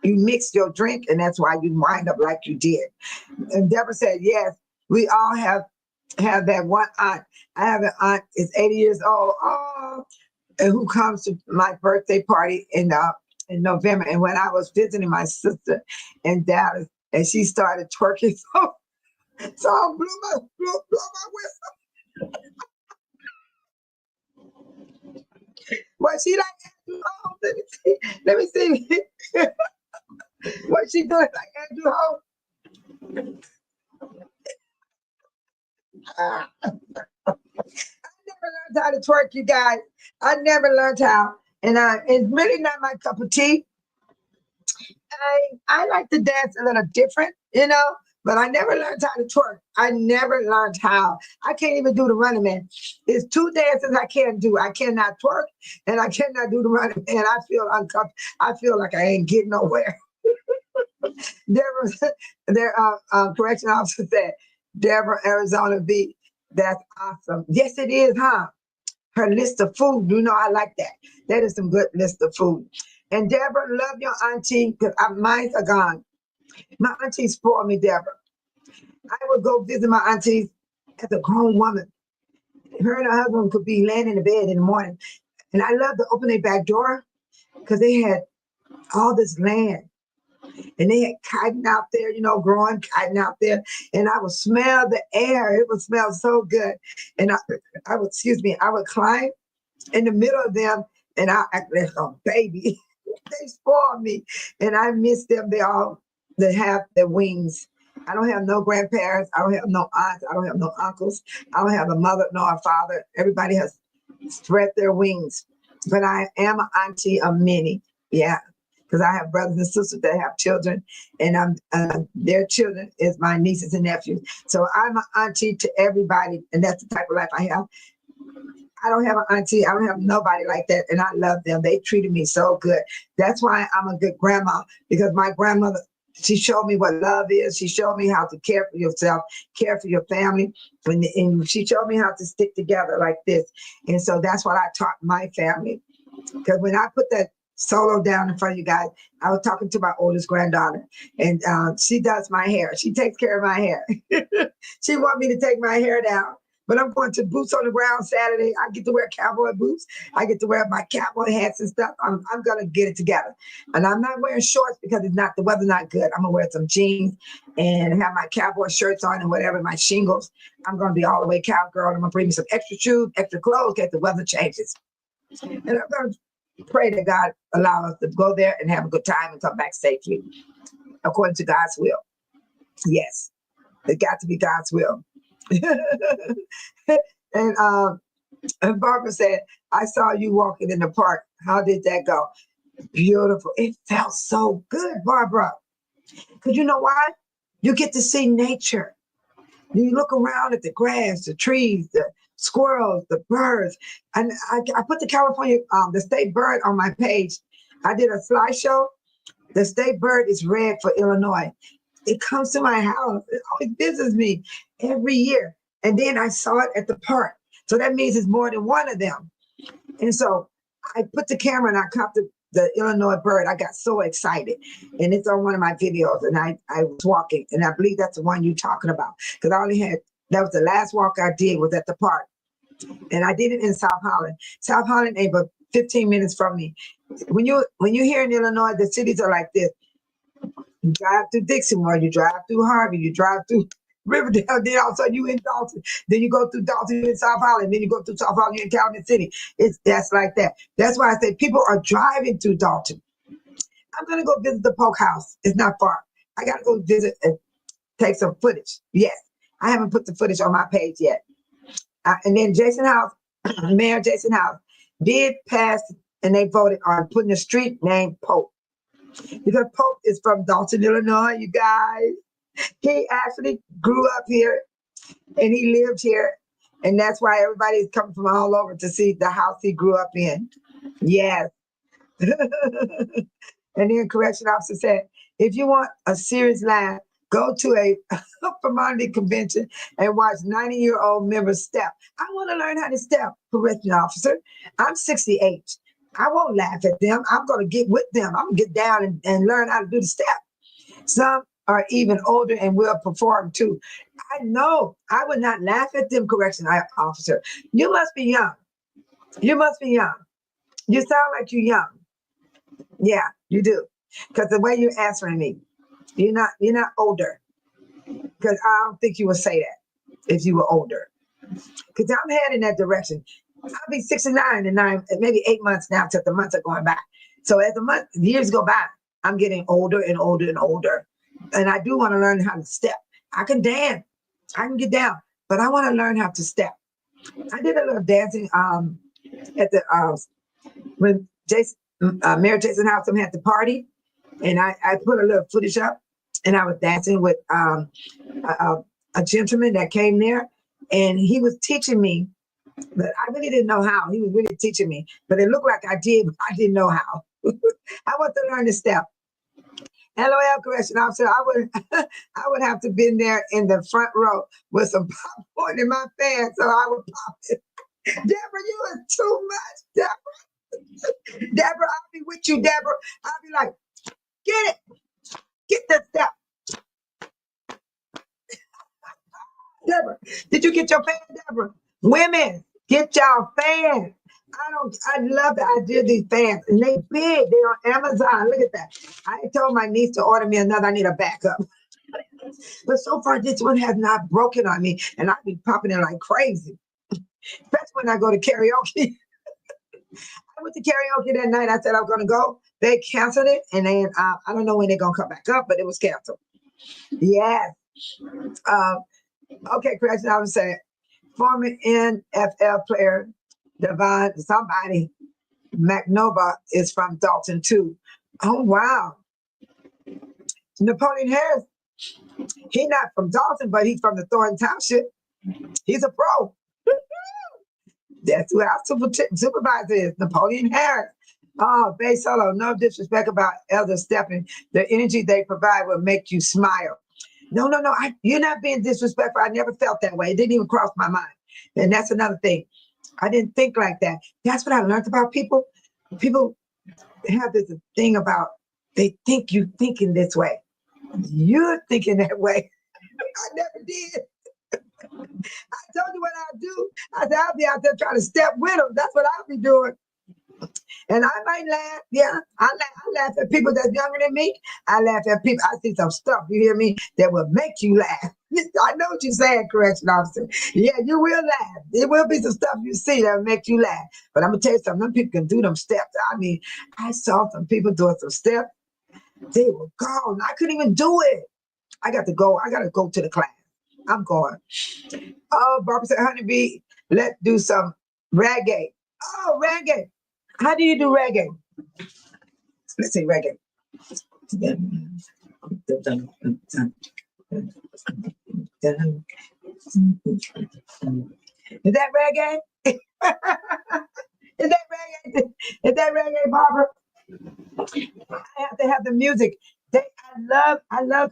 mixed your drink, and that's why you wind up like you did. And Deborah said, yes, we all have that one aunt. I have an aunt, is 80 years old, and who comes to my birthday party in November. And when I was visiting my sister in Dallas, and she started twerking, so I blew my whistle. Was she like, oh, let me see. What she doing like Andrew Ho? I never learned how to twerk, you guys. I never learned how. And it's really not my cup of tea. I like to dance a little different, but I never learned how to twerk. I never learned how. I can't even do the Running Man. It's two dances I can't do. I cannot twerk and I cannot do the Running Man. I feel uncomfortable. I feel like I ain't getting nowhere. Their correction officer said, Deborah, Arizona V, that's awesome. Yes, it is, huh? Her list of food, I like that. That is some good list of food. And Deborah, love your auntie, because mine are gone. My auntie spoiled me, Deborah. I would go visit my aunties as a grown woman. Her and her husband could be laying in the bed in the morning. And I love to open their back door because they had all this land. And they had cotton out there, growing cotton out there. And I would smell the air. It would smell so good. And I would climb in the middle of them and I act like a baby. They spoiled me. And I miss them. They have their wings. I don't have no grandparents. I don't have no aunts. I don't have no uncles. I don't have a mother nor a father. Everybody has spread their wings. But I am an auntie of many. Yeah. Because I have brothers and sisters that have children, and their children is my nieces and nephews. So I'm an auntie to everybody, and that's the type of life I have. I don't have an auntie. I don't have nobody like that, and I love them. They treated me so good. That's why I'm a good grandma, because my grandmother, she showed me what love is. She showed me how to care for yourself, care for your family, and she showed me how to stick together like this. And so that's what I taught my family. Because when I put that solo down in front of you guys, I was talking to my oldest granddaughter, and she does my hair. She takes care of my hair. She wants me to take my hair down, but I'm going to Boots on the Ground Saturday. I get to wear cowboy boots. I get to wear my cowboy hats and stuff. I'm going to get it together. And I'm not wearing shorts because the weather's not good. I'm going to wear some jeans and have my cowboy shirts on and whatever, my shingles. I'm going to be all the way cowgirl. I'm going to bring me some extra shoes, extra clothes, because the weather changes. And I'm going to pray that God allow us to go there and have a good time and come back safely, according to God's will. Yes, it got to be God's will. And Barbara said, I saw you walking in the park. How did that go? Beautiful. It felt so good, Barbara. Because you know why? You get to see nature. You look around at the grass, the trees, the squirrels, the birds. And I put the California, the state bird on my page. I did a slideshow. The state bird is red for Illinois. It comes to my house. It always visits me every year. And then I saw it at the park. So that means it's more than one of them. And so I put the camera and I caught the Illinois bird. I got so excited. And it's on one of my videos. And I was walking. And I believe that's the one you're talking about. Because I only had, that was the last walk I did was at the park. And I did it in South Holland. South Holland ain't but 15 minutes from me. When you here in Illinois, the cities are like this. You drive through Dixonmore, you drive through Harvey, you drive through Riverdale, then all of a sudden you in Dolton. Then you go through Dolton, you in South Holland, then you go through South Holland, you in Calumet City. That's like that. That's why I say people are driving through Dolton. I'm gonna go visit the Polk House. It's not far. I gotta go visit and take some footage. Yes, I haven't put the footage on my page yet. And then Jason House, Mayor Jason House, did pass, and they voted on putting a street named Polk. Because Polk is from Dolton, Illinois, you guys. He actually grew up here and he lived here. And that's why everybody's coming from all over to see the house he grew up in. Yes. And then correction officer said, if you want a serious laugh, go to a Vermonti convention and watch 90-year-old members step. I want to learn how to step, correction officer. I'm 68. I won't laugh at them. I'm going to get with them. I'm going to get down and learn how to do the step. Some are even older and will perform too. I know I would not laugh at them, correction officer. You must be young. You must be young. You sound like you're young. Yeah, you do. Because the way you're answering me, you're not older. Because I don't think you would say that if you were older. Because I'm heading that direction. I'll be 69 in maybe 8 months now till the months are going by. So as the years go by, I'm getting older and older and older. And I do want to learn how to step. I can dance. I can get down. But I want to learn how to step. I did a little dancing at the when Mayor Jason House had the party. And I put a little footage up. And I was dancing with a gentleman that came there. And he was teaching me. But I really didn't know how. He was really teaching me. But it looked like I did, but I didn't know how. I want to learn the step. LOL, correction officer. I would have to been there in the front row with some popcorn in my pants, so I would pop it. Deborah, you are too much, Deborah. Deborah, I'll be with you, Deborah. I'll be like, get it. Get the step. Deborah, did you get your fan, Deborah? Women, get y'all fans. I love the idea of these fans. And they big. They're on Amazon. Look at that. I told my niece to order me another. I need a backup. But so far, this one has not broken on me. And I be popping it like crazy. That's when I go to karaoke. I went to karaoke that night. I said I was going to go. They canceled it. And then I don't know when they're going to come back up, but it was canceled. Yes. Okay, correction. I was saying, former NFL player Devon, somebody, McNova is from Dolton too. Oh, wow. Napoleon Harris, he's not from Dolton, but he's from the Thornton Township. He's a pro. That's who our supervisor is, Napoleon Harris. Oh, Bay Solo, no disrespect about Elder Stepping. The energy they provide will make you smile. No, you're not being disrespectful. I never felt that way. It didn't even cross my mind. And that's another thing. I didn't think like that. That's what I learned about people. People have this thing about they think you thinking this way. You're thinking that way. I never did. I told you what I'll do. I said, I'll be out there trying to step with them. That's what I'll be doing. And I might laugh. Yeah, I laugh at people that's younger than me. I laugh at people. I see some stuff, you hear me, that will make you laugh. I know what you're saying, correction officer. Yeah, you will laugh. There will be some stuff you see that will make you laugh. But I'm going to tell you something. Them people can do them steps. I mean, I saw some people doing some steps. They were gone. I couldn't even do it. I got to go. I got to go to the class. I'm going. Oh, Barbara said, honeybee, let's do some reggae. Oh, reggae. How do you do reggae? Let's see reggae. Is that reggae? Is that reggae? Is that reggae, Barbara? I have to have the music. I love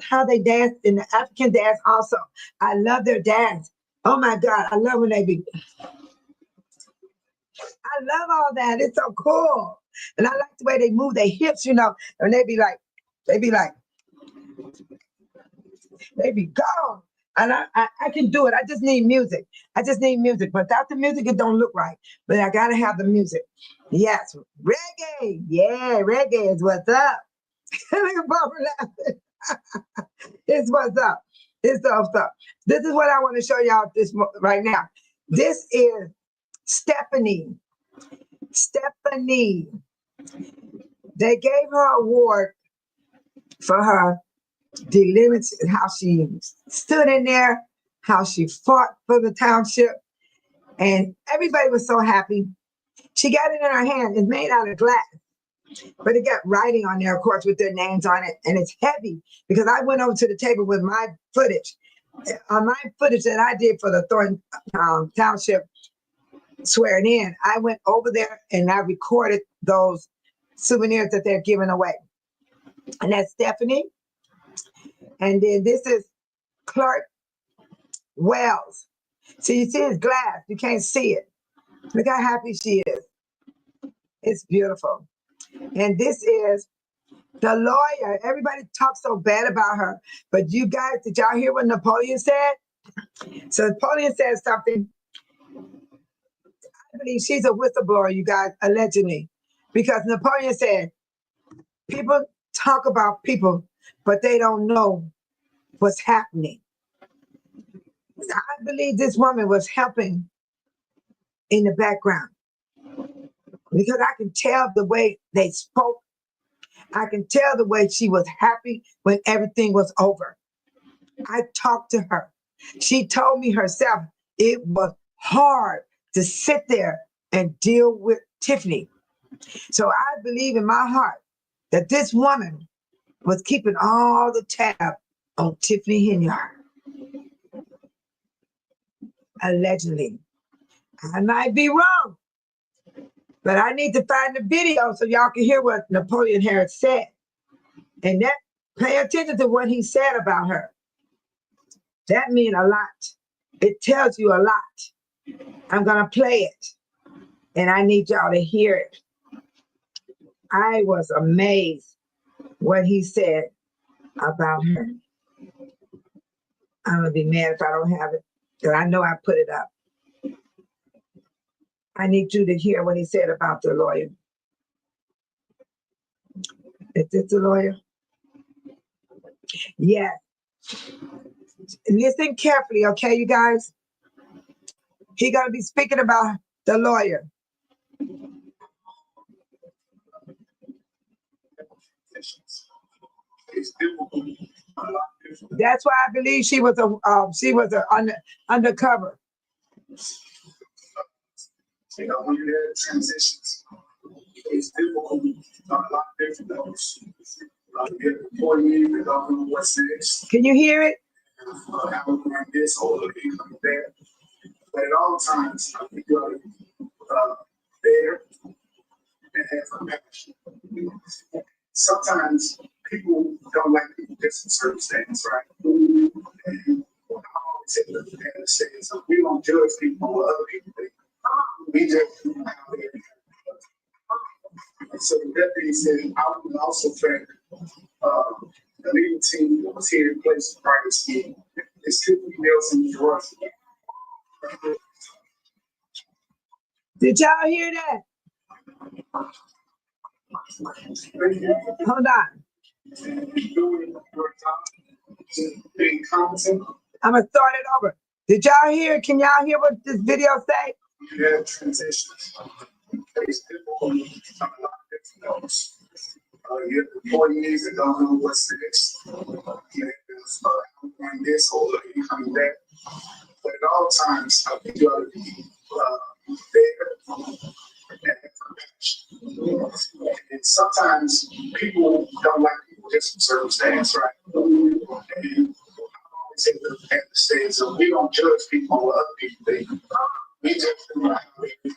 how they dance in the African dance also. I love their dance. Oh my God, I love when they be, I love all that. It's so cool. And I like the way they move their hips, you know, and they be like, they be gone. And I can do it. I just need music. I just need music. Without the music, it don't look right. But I gotta have the music. Yes, reggae. Yeah, reggae is what's up. Look at Barbara laughing. It's what's up. It's what's up. This is what I want to show y'all right now. This is Stephanie. Stephanie. They gave her an award for her deliverance and how she stood in there, how she fought for the township, and everybody was so happy. She got it in her hand. It's made out of glass, but it got writing on there, of course, with their names on it, and it's heavy because I went over to the table with my footage. On my footage that I did for the Thornton Township swearing in, I went over there and I recorded those souvenirs that they're giving away. And that's Stephanie. And then this is Clark Wells. So you see it's glass. You can't see it. Look how happy she is. It's beautiful. And this is the lawyer. Everybody talks so bad about her. But you guys, did y'all hear what Napoleon said? So Napoleon said something. I believe she's a whistleblower, you guys, allegedly. Because Napoleon said, people talk about people, but they don't know what's happening. I believe this woman was helping in the background because I can tell the way they spoke. I can tell the way she was happy when everything was over. I talked to her. She told me herself it was hard to sit there and deal with Tiffany. So I believe in my heart that this woman was keeping all the tab on Tiffany Henyard. Allegedly. I might be wrong, but I need to find the video so y'all can hear what Napoleon Harris said. And that, pay attention to what he said about her. That means a lot. It tells you a lot. I'm gonna play it, and I need y'all to hear it. I was amazed what he said about her. I'm gonna be mad if I don't have it, because I know I put it up. I need you to hear what he said about the lawyer. Is this the lawyer? Yes. Listen carefully, okay, you guys? He's gonna be speaking about the lawyer. That's why I believe she was a undercover. You know, when you have transitions, it's difficult. A lot different those. You have employees that don't know what's next. Can you hear it? How we run this or coming there. But at all times, we got to be there and have compassion. Sometimes people don't like people different circumstances, right? And I always say the saying, we don't judge people or other people. We just do how they and so with that being said, I would also thank the legal team that was here in place prior to scheme. It's Tiffany Nelson George. Did y'all hear that? Hold on. Doing your time, being competent. I'm gonna start it over. Did y'all hear? Can y'all hear what this video say? You have transitions. It's difficult. I'm not different those. You have employees that don't know what's next. You have run this or coming back. But at all times, you got to be there and compassion. And sometimes people don't like people just from circumstance, right? And I always take the stand. So we don't judge people on what other people think. We just do how we do.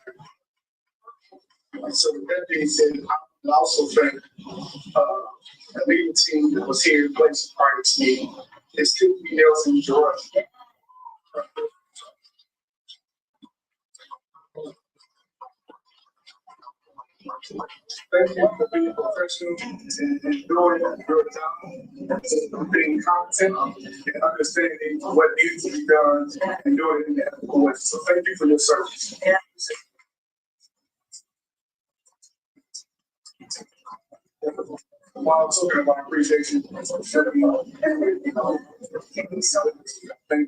So with that being said, I also thank the legal team that was here in place prior to me. It's Tiffany Nelson George. Thank you for being professional and doing your job, being competent and understanding what needs to be done and doing it in the ethical way. So thank you for your service. While I'm talking about appreciation, thank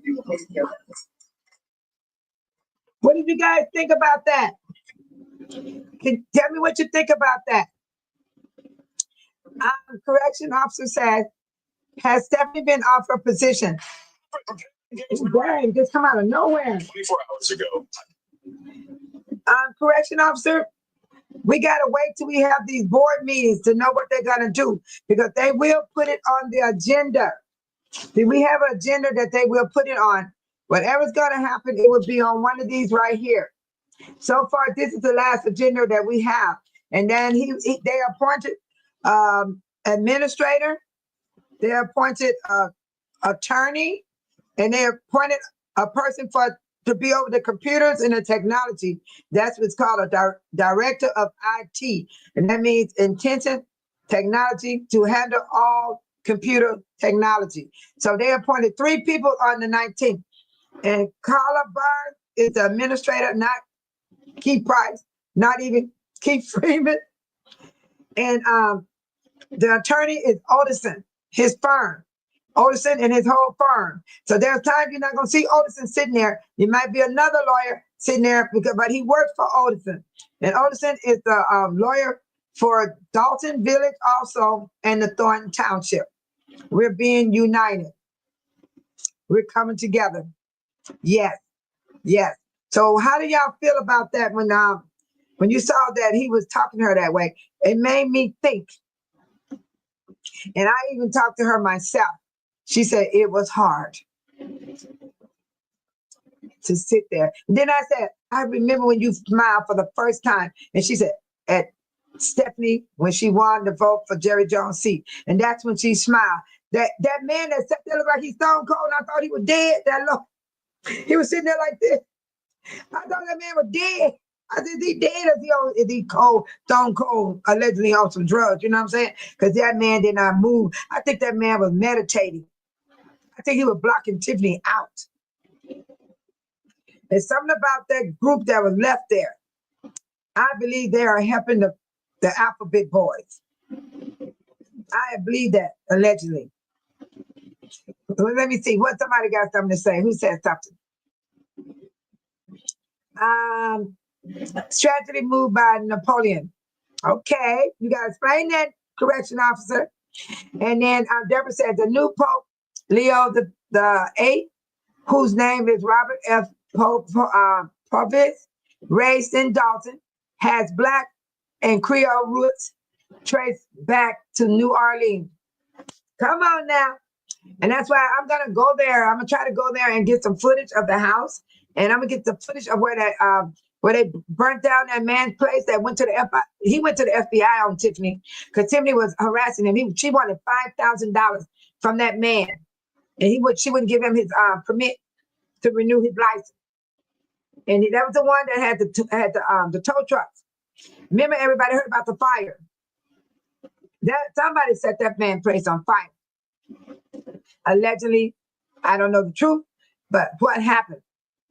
you. What did you guys think about that? Tell me what you think about that. Correction officer said, has Stephanie been offered a position? Dang, just come out of nowhere. 24 hours ago. Correction officer, we gotta wait till we have these board meetings to know what they're gonna do, because they will put it on the agenda. Do we have an agenda that they will put it on? Whatever's gonna happen, it will be on one of these right here. So far, this is the last agenda that we have. And then they appointed administrator, they appointed attorney, and they appointed a person to be over the computers and the technology. That's what's called a director of IT. And that means intensive technology to handle all computer technology. So they appointed 3 people on the 19th. And Carla Barnes is the administrator, not Keith Price, not even Keith Freeman. And the attorney is Odison, his firm. Odison and his whole firm. So there's times you're not going to see Odison sitting there. There might be another lawyer sitting there, but he works for Odison. And Odison is the lawyer for Dolton Village also and the Thornton Township. We're being united. We're coming together. Yes, yes. So how do y'all feel about that when you saw that he was talking to her that way? It made me think. And I even talked to her myself. She said it was hard to sit there. And then I said, I remember when you smiled for the first time. And she said, at Stephanie, when she won the vote for Jerry Jones' seat. And that's when she smiled. That man that sat there looked like he's stone cold, and I thought he was dead. He was sitting there like this. I thought that man was dead. I said, is he dead or is he cold, stone cold, allegedly on some drugs? You know what I'm saying? Because that man did not move. I think that man was meditating. I think he was blocking Tiffany out. There's something about that group that was left there. I believe they are helping the alphabet boys. I believe that, allegedly. Well, let me see. What somebody got something to say? Who said something? Strategy moved by Napoleon. Okay, you got to explain that, correction officer. And then Deborah said the new Pope, Leo the 8th, whose name is Robert F. Provis, raised in Dolton, has Black and Creole roots traced back to New Orleans. Come on now. And that's why I'm going to go there. I'm going to try to go there and get some footage of the house. And I'm going to get the footage of where they burnt down that man's place that went to the FBI. He went to the FBI on Tiffany because Tiffany was harassing him. She wanted $5,000 from that man. And she wouldn't give him his permit to renew his license. And that was the one that had the tow trucks. Remember, everybody heard about the fire. Somebody set that man's place on fire. Allegedly, I don't know the truth, but what happened?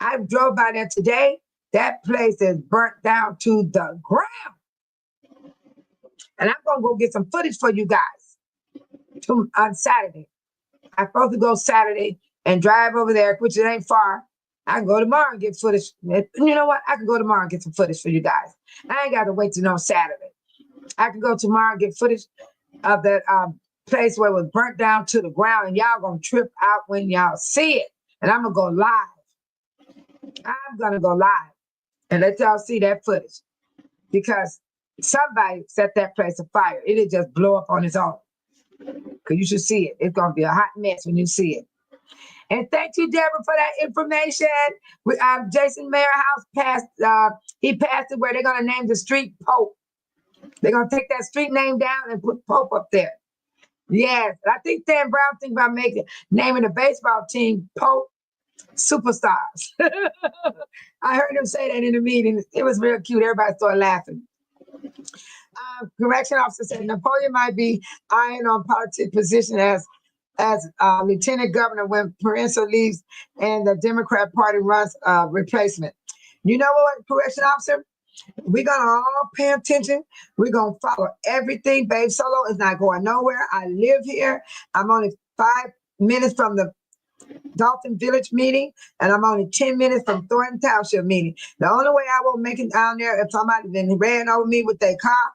I drove by there today. That place is burnt down to the ground. And I'm going to go get some footage for you guys on Saturday. I'm supposed to go Saturday and drive over there, which it ain't far. I can go tomorrow and get footage. You know what? I can go tomorrow and get some footage for you guys. I ain't got to wait till no Saturday. I can go tomorrow and get footage of that place where it was burnt down to the ground, and y'all going to trip out when y'all see it. And I'm going to go live. I'm going to go live and let y'all see that footage because somebody set that place afire. It didn't just blow up on its own because you should see it. It's going to be a hot mess when you see it. And thank you, Deborah, for that information. Jason Mayerhouse passed, he passed it where they're going to name the street Pope. They're going to take that street name down and put Pope up there. Yes, I think Dan Brown thinking about naming the baseball team Pope Superstars. I heard him say that in the meeting. It was real cute. Everybody started laughing. Correction officer said Napoleon might be eyeing on political position as lieutenant governor when Pariser leaves and the Democrat Party runs replacement. You know what, correction officer? We're going to all pay attention. We're going to follow everything. Babe Solo is not going nowhere. I live here. I'm only 5 minutes from the Dolton Village meeting, and I'm only 10 minutes from Thornton Township meeting. The only way I will make it down there if somebody then ran over me with their car,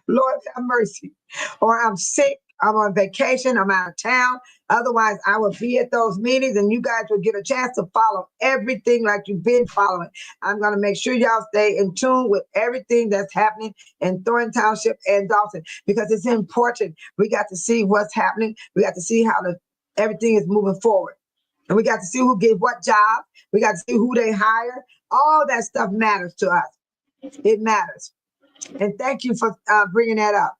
Lord have mercy, or I'm sick, I'm on vacation, I'm out of town. Otherwise, I will be at those meetings and you guys will get a chance to follow everything like you've been following. I'm going to make sure y'all stay in tune with everything that's happening in Thornton Township and Dolton because it's important. We got to see what's happening. We got to see how everything is moving forward. And we got to see who gets what job. We got to see who they hire. All that stuff matters to us. It matters. And thank you for bringing that up,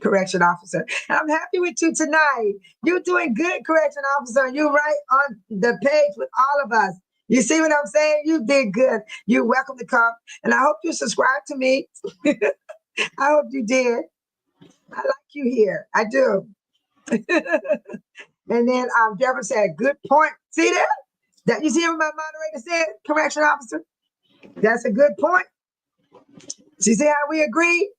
correction officer. And I'm happy with you tonight. You're doing good, correction officer. You're right on the page with all of us. You see what I'm saying? You did good. You're welcome to come. And I hope you subscribe to me. I hope you did. I like you here. I do. And then Deborah said, good point. See that? That you see what my moderator said, correction officer? That's a good point. See how we agree?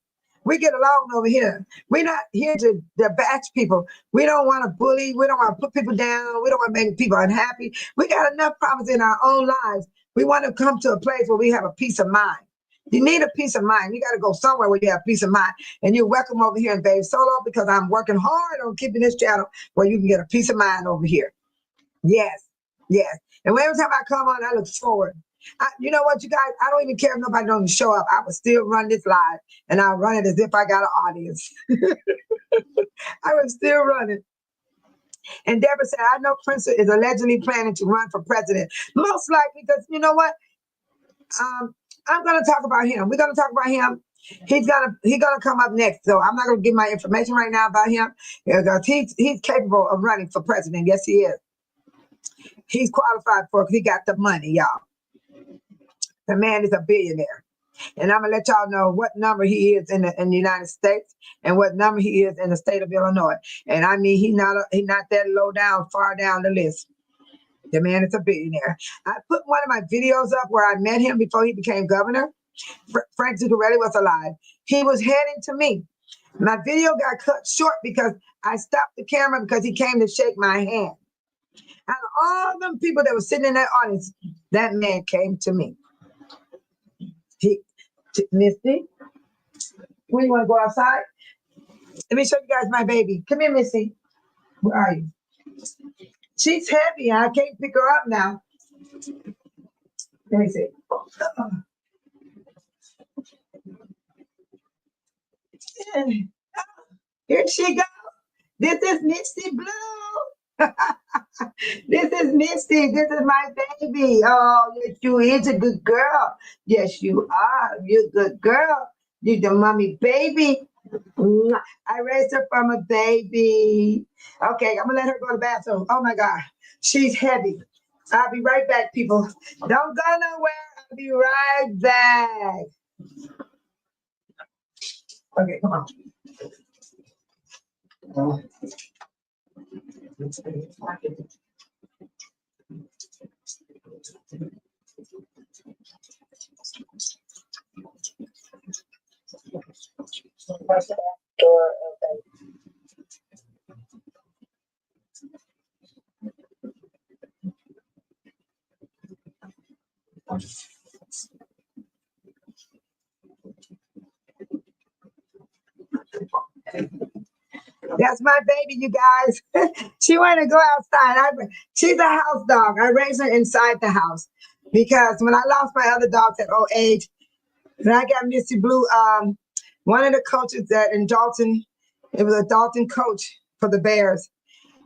We get along over here. We're not here to bash people. We don't want to bully. We don't want to put people down. We don't want to make people unhappy. We got enough problems in our own lives. We want to come to a place where we have a peace of mind. You need a peace of mind. You got to go somewhere where you have peace of mind. And you're welcome over here in Babe Solo because I'm working hard on keeping this channel where you can get a peace of mind over here. Yes, yes. And every time I come on, I look forward. You know what, you guys? I don't even care if nobody don't show up. I will still run this live, and I'll run it as if I got an audience. I will still run it. And Deborah said, I know Prince is allegedly planning to run for president. Most likely, because you know what? I'm going to talk about him. We're going to talk about him. He's gonna come up next. So I'm not going to give my information right now about him because he's capable of running for president. Yes, he is. He's qualified for it because he got the money, y'all. The man is a billionaire. And I'm going to let y'all know what number he is in the United States and what number he is in the state of Illinois. And I mean, he's not that low down, far down the list. The man is a billionaire. I put one of my videos up where I met him before he became governor. Frank Zuccarelli was alive. He was heading to me. My video got cut short because I stopped the camera because he came to shake my hand. Out of all them people that were sitting in that audience, that man came to me. Misty, when you want to go outside? Let me show you guys my baby. Come here, Missy. Where are you? She's heavy. I can't pick her up now. Let me see. Here she goes. This is Misty Blue. This is Misty. This is my baby. Oh, yes, you is a good girl. Yes, you are. You're a good girl. You're the mommy baby. I raised her from a baby. Okay, I'm going to let her go to the bathroom. Oh, my God. She's heavy. I'll be right back, people. Don't go nowhere. I'll be right back. Okay, come on. Door open. That's my baby, you guys. She wanted to go outside. She's a house dog. I raised her inside the house because when I lost my other dogs at old age, and I got Misty Blue, one of the coaches that in Dolton, it was a Dolton coach for the Bears.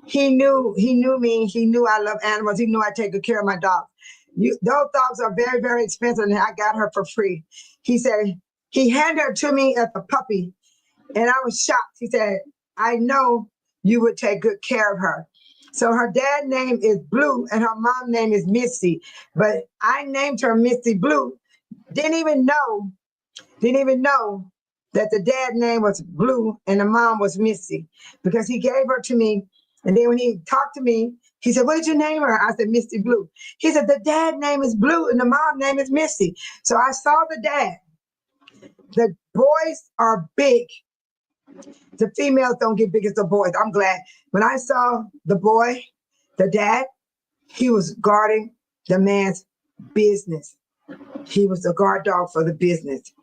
He knew me. He knew I love animals. He knew I take good care of my dogs. Those dogs are very, very expensive, and I got her for free. He said he handed her to me as a puppy, and I was shocked. He said, I know you would take good care of her. So her dad's name is Blue, and her mom's name is Misty. But I named her Misty Blue. Didn't even know that the dad name was Blue and the mom was Misty, because he gave her to me. And then when he talked to me, he said, what did you name her? I said, Misty Blue. He said, the dad name is Blue and the mom name is Misty. So I saw the dad. The boys are big. The females don't get big as the boys. I'm glad. When I saw the boy, the dad, he was guarding the man's business. He was the guard dog for the business.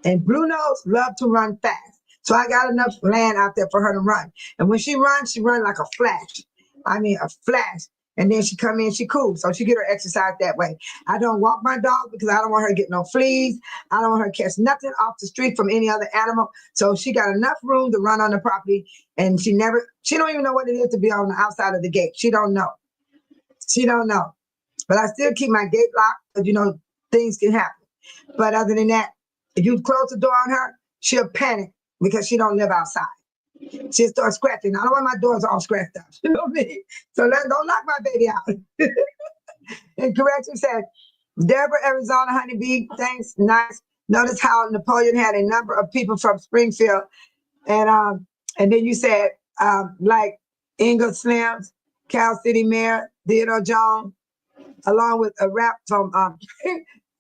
And Blue Nose loved to run fast. So I got enough land out there for her to run. And when she runs like a flash. I mean, a flash. And then she come in, she cool. So she get her exercise that way. I don't walk my dog because I don't want her to get no fleas. I don't want her to catch nothing off the street from any other animal. So she got enough room to run on the property. And she don't even know what it is to be on the outside of the gate. She don't know. But I still keep my gate locked because, things can happen. But other than that, if you close the door on her, she'll panic because she don't live outside. She'll start scratching. I don't want my doors all scratched up. You know what I mean? So don't lock my baby out. And correction said, Deborah, Arizona honeybee, thanks, nice. Notice how Napoleon had a number of people from Springfield. And then you said, like Inga Slims, Cal City Mayor, Theodore Jones, along with a rap from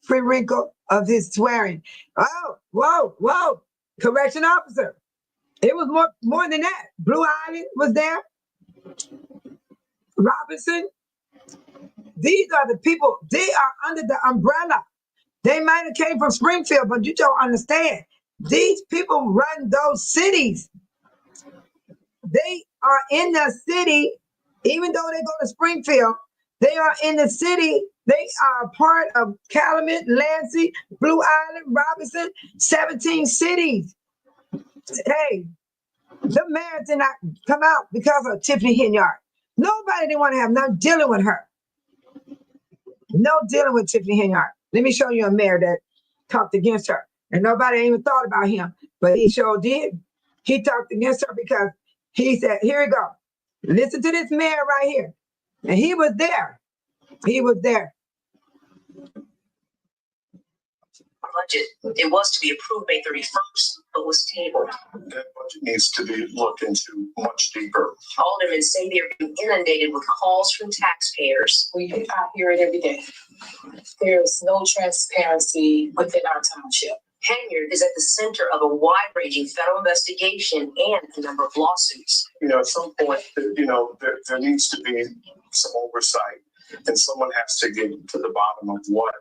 Free Wrinkle of his swearing. Oh, whoa. Correction officer. It was more than that. Blue Island was there. Robinson. These are the people. They are under the umbrella. They might have came from Springfield, but you don't understand. These people run those cities. They are in the city, even though they go to Springfield. They are in the city. They are part of Calumet, Lansing, Blue Island, Robinson, 17 cities. Hey, the mayor did not come out because of Tiffany Henyard. Nobody didn't want to have no dealing with her. No dealing with Tiffany Henyard. Let me show you a mayor that talked against her. And nobody even thought about him, but he sure did. He talked against her because he said, here we go. Listen to this mayor right here. And he was there. Budget. It was to be approved May 31st, but was tabled. That budget needs to be looked into much deeper. Aldermen say they're being inundated with calls from taxpayers. I hear it every day. There's no transparency within our township. Henyard is at the center of a wide-ranging federal investigation and a number of lawsuits. At some point, there needs to be some oversight, and someone has to get to the bottom of what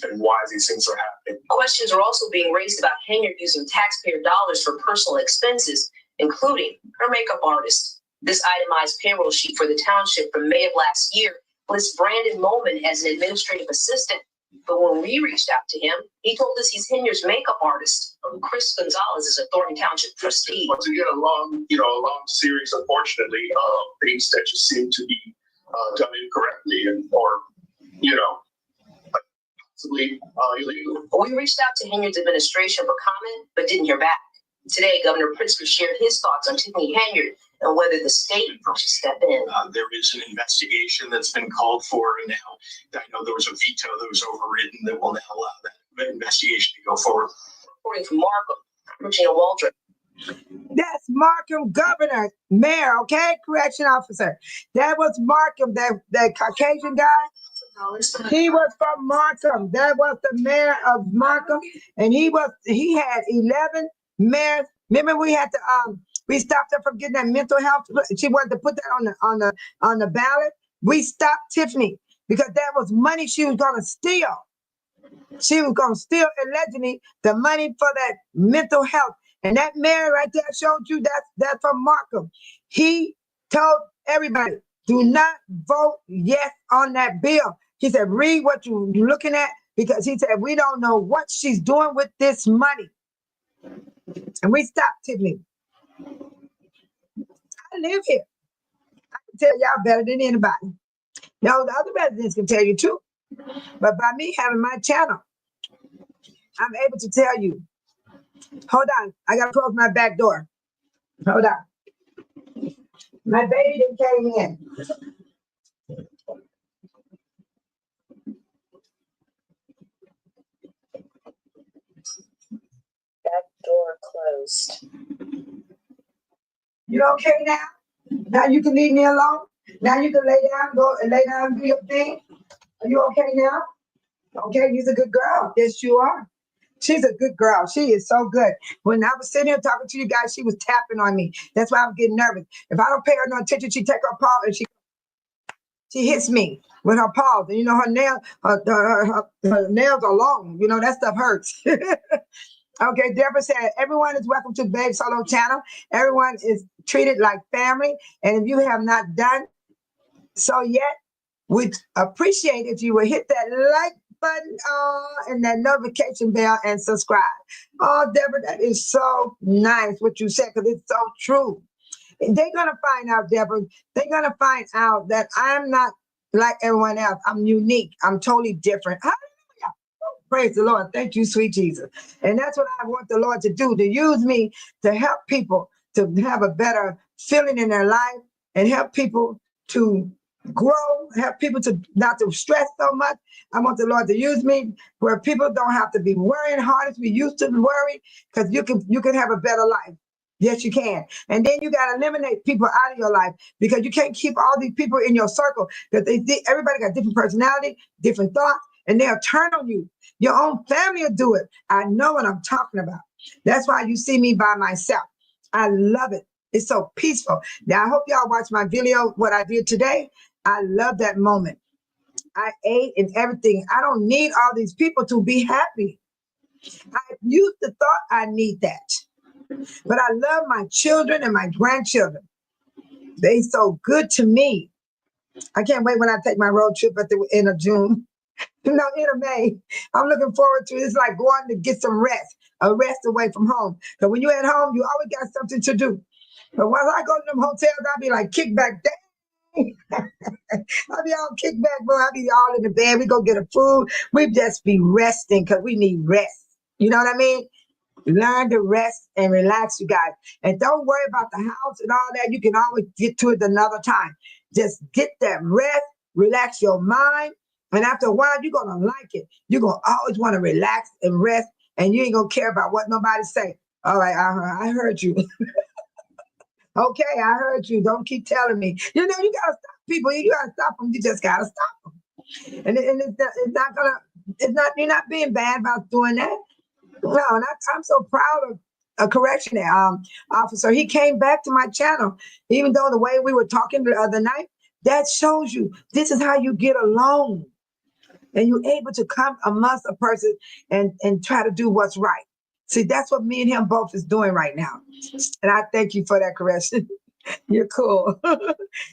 and why these things are happening. Questions are also being raised about Henyard using taxpayer dollars for personal expenses, including her makeup artist. This itemized payroll sheet for the township from May of last year lists Brandon Moman as an administrative assistant. But when we reached out to him, he told us he's Henyard's makeup artist. Chris Gonzalez is a Thornton Township trustee. Once again, a long series, unfortunately, of things that just seem to be done incorrectly or possibly illegal. We reached out to Henyard's administration for comment, but didn't hear back. Today, Governor Pritzker shared his thoughts on Tiffany Henyard and whether the state should step in. There is an investigation that's been called for, and now I know there was a veto that was overridden that will now allow that investigation to go forward. Reporting from Markham, Regina Waldron. That's Markham governor, mayor, okay? Correction officer. That was Markham, that Caucasian guy. He was from Markham. That was the mayor of Markham. And he had 11 mayors. Remember we had to we stopped her from getting that mental health. She wanted to put that on the ballot. We stopped Tiffany because that was money she was gonna steal. She was gonna steal allegedly the money for that mental health. And that mayor right there showed you that's from Markham. He told everybody, do not vote yes on that bill. He said, read what you're looking at, because he said, we don't know what she's doing with this money. And we stopped Tiffany. I live here. tell y'all better than anybody. Now, the other residents can tell you too. But by me having my channel, I'm able to tell you. Hold on. I got to close my back door. Hold on. My baby didn't came in. Back door closed. You okay now? Now you can leave me alone? Now you can lay down, go and lay down and do your thing? Are you okay now? Okay, you're a good girl. Yes, you are. She's a good girl. She is so good. When I was sitting here talking to you guys, she was tapping on me. That's why I'm getting nervous. If I don't pay her no attention, she take her paw and she hits me with her paws. And you know, her nails are long. You know, that stuff hurts. Okay, Deborah said, everyone is welcome to Babe Solo channel. Everyone is treated like family. And if you have not done so yet, we'd appreciate if you would hit that like button and that notification bell and subscribe. Oh, Deborah, that is so nice what you said, because it's so true. They're going to find out, Deborah, they're going to find out that I'm not like everyone else. I'm unique. I'm totally different. Hallelujah. Praise the Lord. Thank you, sweet Jesus. And that's what I want the Lord to do, to use me to help people to have a better feeling in their life and help people to grow, help people to not to stress so much. I want the Lord to use me where people don't have to be worrying hard as we used to worry, because you can have a better life. Yes, you can. And then you got to eliminate people out of your life, because you can't keep all these people in your circle, because everybody got different personality, different thoughts, and they'll turn on you. Your own family will do it. I know what I'm talking about. That's why you see me by myself. I love it. It's so peaceful. Now, I hope y'all watch my video, what I did today. I love that moment. I ate and everything. I don't need all these people to be happy. I used to thought I need that. But I love my children and my grandchildren. They so good to me. I can't wait when I take my road trip at the end of June. No, end of May. I'm looking forward to it. It's like going to get some rest, a rest away from home. Because when you're at home, you always got something to do. But once I go to them hotels, I'll be like, kick back. I'll be all kicked back, bro. I'll be all in the bed. We go get a food. We just be resting because we need rest. You know what I mean? Learn to rest and relax, you guys. And don't worry about the house and all that. You can always get to it another time. Just get that rest, relax your mind. And after a while, you're going to like it. You're going to always want to relax and rest. And you ain't going to care about what nobody say. All right, I heard you. Okay, I heard you. Don't keep telling me. You know, you got to stop people. You got to stop them. You just got to stop them. And you're not being bad about doing that. No, and I'm so proud of a correction officer. He came back to my channel, even though the way we were talking the other night, that shows you this is how you get along. And you're able to come amongst a person and try to do what's right. See, that's what me and him both is doing right now. And I thank you for that correction. You're cool.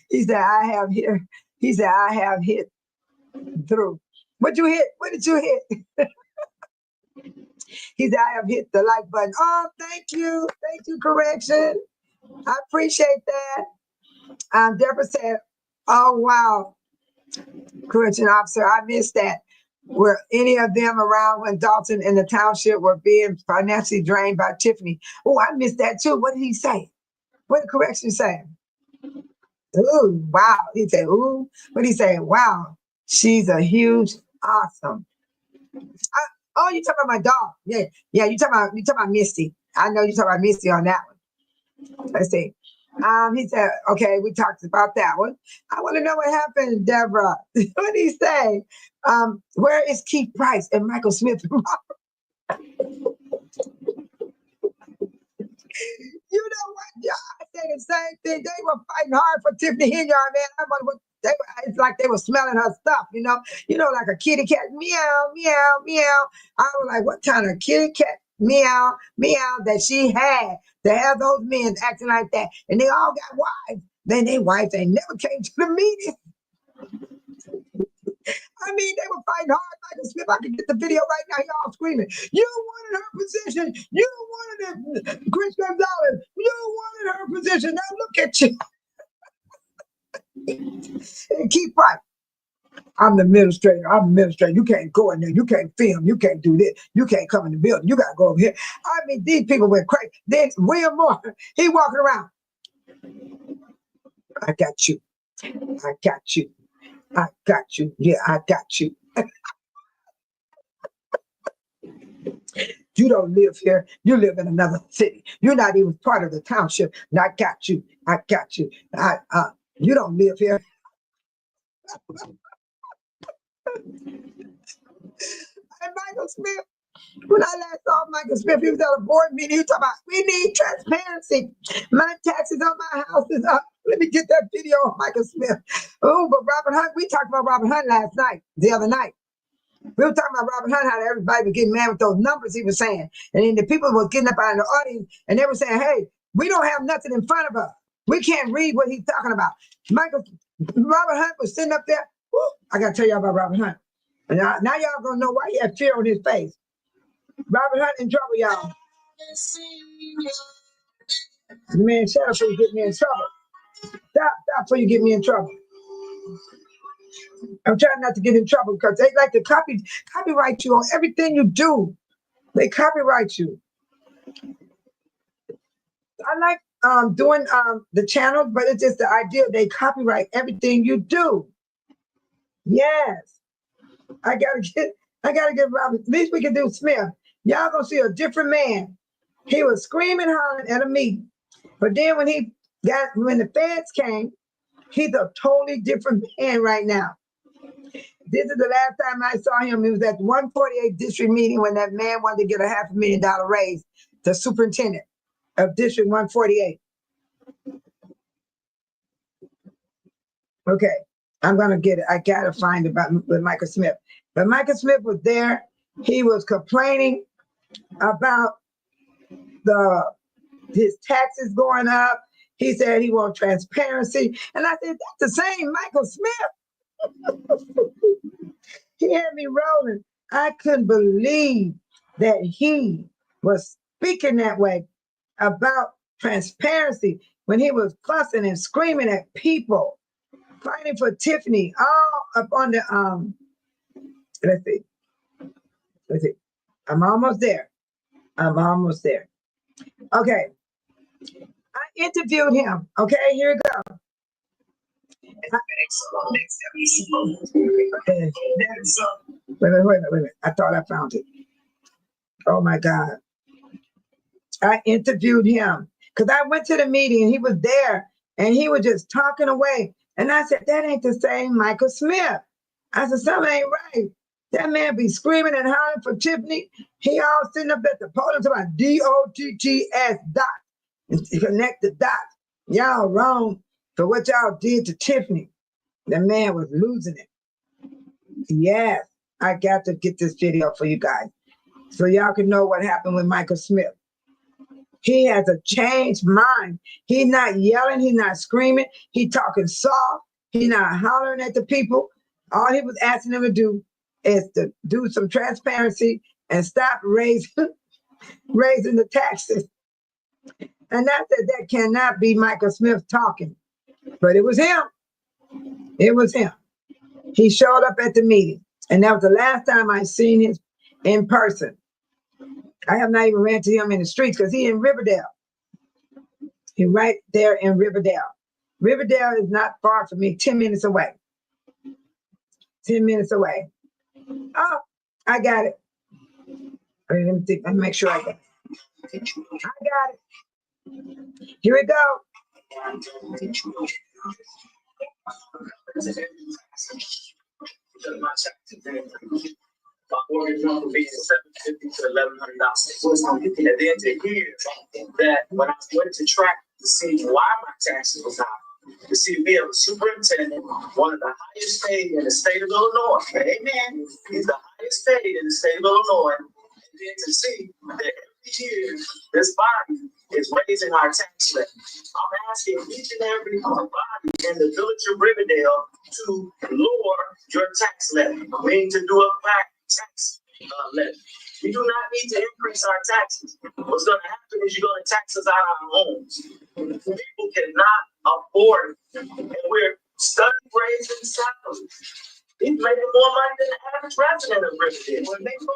He said, I have hit through. What you hit? What did you hit? He said, I have hit the like button. Oh, thank you. Thank you, correction. I appreciate that. Deborah said, oh, wow. Correction officer, I missed that. Were any of them around when Dolton and the Township were being financially drained by Tiffany? Oh, I missed that too. What did he say? What did correction say? Ooh, wow. He said, ooh. What did he say? Wow. She's a huge, awesome. Oh, you talking about my dog? Yeah. You talking about Misty? I know you talking about Misty on that one. Let's see. He said, okay, we talked about that one. I want to know what happened, Deborah. What did he say? Where is Keith Price and Michael Smith? You know what? Yeah, I say the same thing. They were fighting hard for Tiffany Henyard, man. I wonder what it's like they were smelling her stuff, you know, like a kitty cat, meow, meow, meow. I was like, what kind of kitty cat, meow, meow that she had to have those men acting like that? And they all got wives. Then they wives ain't never came to the meeting. I mean, they were fighting hard. Michael Smith, I can get the video right now. Y'all screaming, you wanted her position. You wanted it. Chris Gonzalez, you wanted her position. Now look at you. keep fighting. I'm the administrator. I'm the administrator. You can't go in there. You can't film. You can't do this. You can't come in the building. You got to go over here. I mean, these people went crazy. Then William Moore, he walking around. I got you. I got you. I got you. Yeah, I got you. You don't live here. You live in another city. You're not even part of the township. And I got you. I got you. You don't live here. And Michael Smith, when I last saw Michael Smith, he was at a board meeting. He was talking about, we need transparency. My taxes on my house is up. Let me get that video of Michael Smith. Oh, but Robert Hunt, we talked about Robert Hunt the other night. We were talking about Robert Hunt, how everybody was getting mad with those numbers he was saying. And then the people were getting up out of the audience and they were saying, hey, we don't have nothing in front of us. We can't read what he's talking about. Robert Hunt was sitting up there. Woo, I got to tell y'all about Robert Hunt. And now y'all going to know why he had fear on his face. Robert Hunt in trouble, y'all. Man, shut up before you get me in trouble. Stop before you get me in trouble. I'm trying not to get in trouble because they like to copyright you on everything you do. They copyright you. I like doing the channel, but it's just the idea they copyright everything you do. Yes. I gotta get Robert. At least we can do Smith. Y'all gonna see a different man. He was screaming, hollering at a meeting. But then when the feds came, he's a totally different man right now. This is the last time I saw him. It was at the 148 district meeting when that man wanted to get a $500,000 raise, the superintendent of District 148. Okay, I'm gonna get it. I gotta find with Michael Smith. But Michael Smith was there. He was complaining about his taxes going up. He said he wants transparency. And I said, that's the same Michael Smith. He had me rolling. I couldn't believe that he was speaking that way about transparency when he was fussing and screaming at people, fighting for Tiffany, all up on the, let's see. I'm almost there. Okay. I interviewed him. Okay, here we go. Wait a minute. I thought I found it. Oh my God. I interviewed him because I went to the meeting and he was there and he was just talking away. And I said, that ain't the same Michael Smith. I said, something ain't right. That man be screaming and hollering for Tiffany. He all sitting up at the podium talking about DOTTS dot. And connect the dots. Y'all wrong for what y'all did to Tiffany. The man was losing it. Yes, I got to get this video for you guys so y'all can know what happened with Michael Smith. He has a changed mind. He's not yelling. He's not screaming. He's talking soft. He's not hollering at the people. All he was asking them to do is to do some transparency and stop raising the taxes. And I said, that cannot be Michael Smith talking. But it was him. It was him. He showed up at the meeting. And that was the last time I seen him in person. I have not even ran to him in the streets because he in Riverdale. He right there in Riverdale. Riverdale is not far from me, 10 minutes away. 10 minutes away. Oh, I got it. Let me think. Let me make sure I got it. I got it. Here we go. My mortgage loan will be $750 to $1,100. And then to hear that when I went to track to see why my taxes was high, to see me as a superintendent, one of the highest paid in the state of Illinois. Amen. He's the highest paid in the state of Illinois. And then to see that every year this body is raising our tax levy. I'm asking each and every body in the village of Riverdale to lower your tax levy, meaning to do a back tax levy. We do not need to increase our taxes. What's going to happen is you're going to tax us out of our homes. People cannot afford it. And we're study raising salaries. He's making more money than the average resident of Riverdale. When they come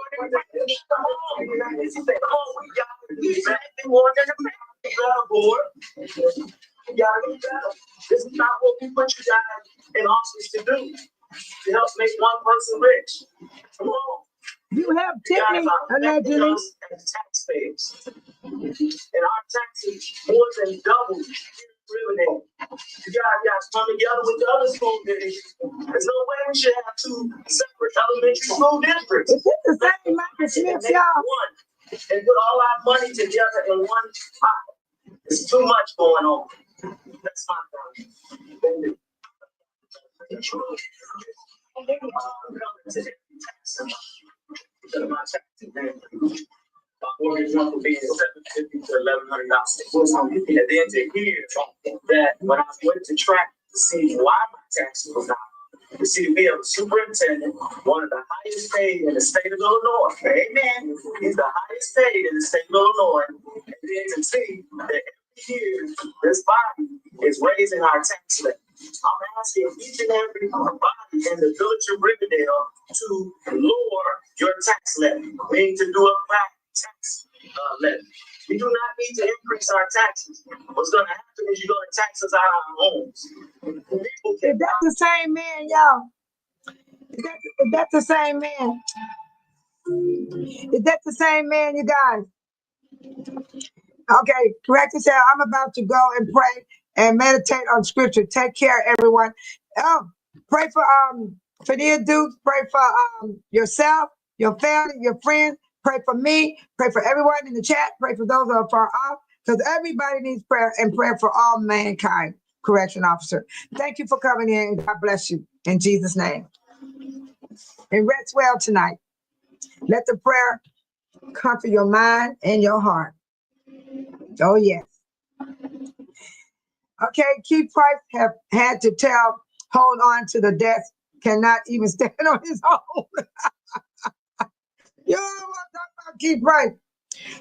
on, he said, come on, we got exactly more than the family board. We gotta be better. This is not what we put you guys in office to do. To help make one person rich. Come on. You have Tiffany, allegedly. As taxpayers. And our taxes more than double here in Riverdale. You guys come together with the other school districts. There's no way we should have two separate elementary school districts. Is this the same Michael Smith, y'all? And put all our money together in one pot. There's too much going on. That's my problem. My mortgage month will be $750 to $1,100. And then to hear that when I went to track to see why my taxes was high, to see we have a superintendent, one of the highest paid in the state of Illinois. Amen. He's the highest paid in the state of Illinois. And then to see that every year this body is raising our tax levy. I'm asking each and every body in the village of Riverdale to lower your tax levy. We need to do a flat tax levy. We do not need to increase our taxes. What's going to happen is you're going to tax us out of our homes. Is that the same man, y'all? Is that the same man? Is that the same man, you guys? Okay, correct yourself. I'm about to go and pray and meditate on scripture. Take care, everyone. Oh, pray for the Dukes. Pray for yourself, your family, your friends. Pray for me. Pray for everyone in the chat. Pray for those that are far off, because everybody needs prayer, and prayer for all mankind. Correction officer. Thank you for coming in. God bless you in Jesus' name. And rest well tonight. Let the prayer comfort your mind and your heart. Oh yes. Okay, Keith Price have had to hold on to the desk, cannot even stand on his own. You don't want to talk about Keith Price.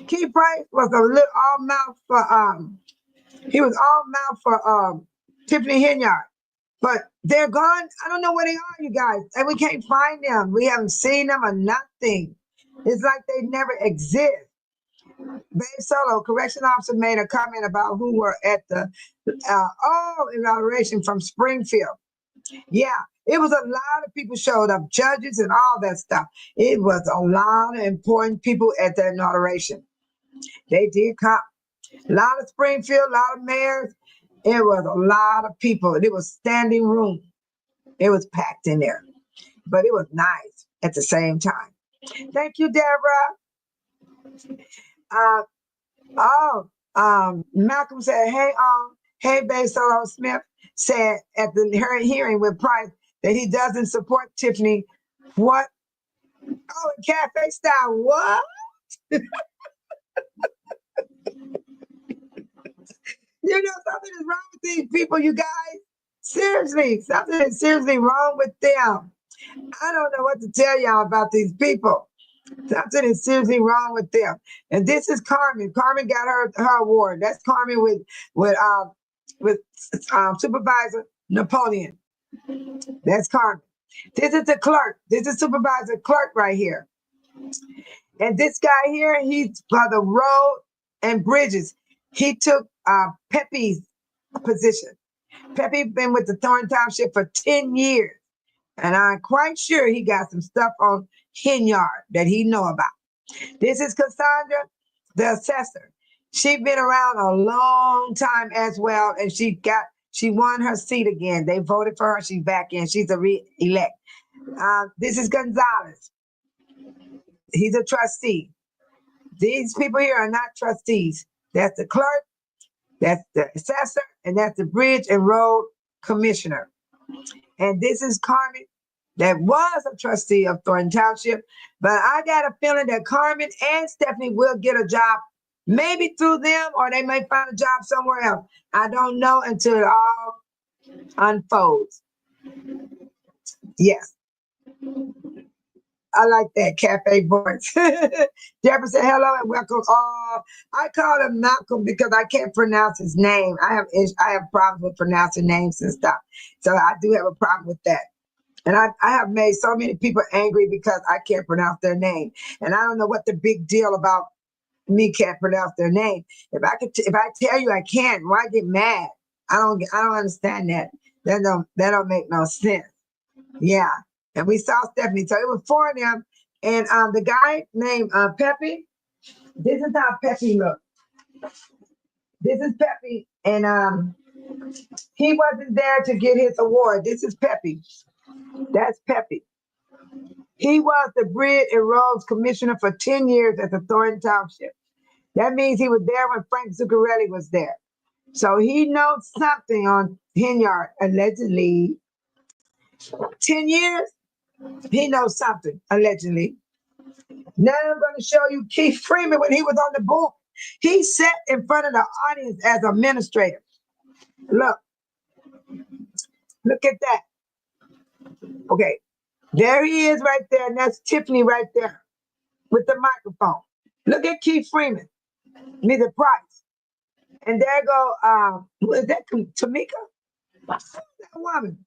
Keith Price was a little all mouth for Tiffany Henyard. But they're gone. I don't know where they are, you guys. And we can't find them. We haven't seen them or nothing. It's like they never exist. Babe Solo, correction officer, made a comment about who were at the inauguration from Springfield. Yeah, it was a lot of people showed up, judges and all that stuff. It was a lot of important people at the inauguration. They did come. A lot of Springfield, a lot of mayors. It was a lot of people. It was standing room. It was packed in there. But it was nice at the same time. Thank you, Deborah. Malcolm said, hey, Babe Solo Smith said at the hearing with Price that he doesn't support Tiffany. What? Oh, cafe style. What? You know, something is wrong with these people, you guys. Seriously, something is seriously wrong with them. I don't know what to tell y'all about these people. Something is seriously wrong with them. And this is Carmen. Carmen got her award. That's Carmen with Supervisor Napoleon. That's Carmen. This is the clerk. This is Supervisor Clerk right here. And this guy here, he's for the road and bridges. He took Pepe's position. Pepe been with the Thornton Township for 10 years. And I'm quite sure he got some stuff on Henyard that he know about. This is Cassandra, the assessor. She's been around a long time as well, and she won her seat again. They voted for her. She's back in. She's a re-elect. This is Gonzalez. He's a trustee. These people here are not trustees. That's the clerk, that's the assessor, and that's the bridge and road commissioner. And this is Carmen, that was a trustee of Thornton Township. But I got a feeling that Carmen and Stephanie will get a job, maybe through them, or they may find a job somewhere else. I don't know until it all unfolds. Yes. I like that cafe voice. Deborah said hello and welcome. Oh, I call him Malcolm because I can't pronounce his name. I have problems with pronouncing names and stuff. So I do have a problem with that. And I have made so many people angry because I can't pronounce their name. And I don't know what the big deal about me can't pronounce their name. If I tell you I can't, why get mad? I don't understand that. That don't make no sense. Yeah. And we saw Stephanie. So it was 4 of them. And the guy named Peppy, this is how Peppy looked. This is Peppy. And he wasn't there to get his award. This is Peppy. That's Peppy. He was the Bridge and Roads Commissioner for 10 years at the Thornton Township. That means he was there when Frank Zuccarelli was there. So he knows something on Henyard, allegedly. 10 years, he knows something, allegedly. Now I'm going to show you Keith Freeman when he was on the board. He sat in front of the audience as administrator. Look at that. Okay, there he is right there, and that's Tiffany right there with the microphone. Look at Keith Freeman, Mr. Price. And there go, who is that, Tamika? That woman.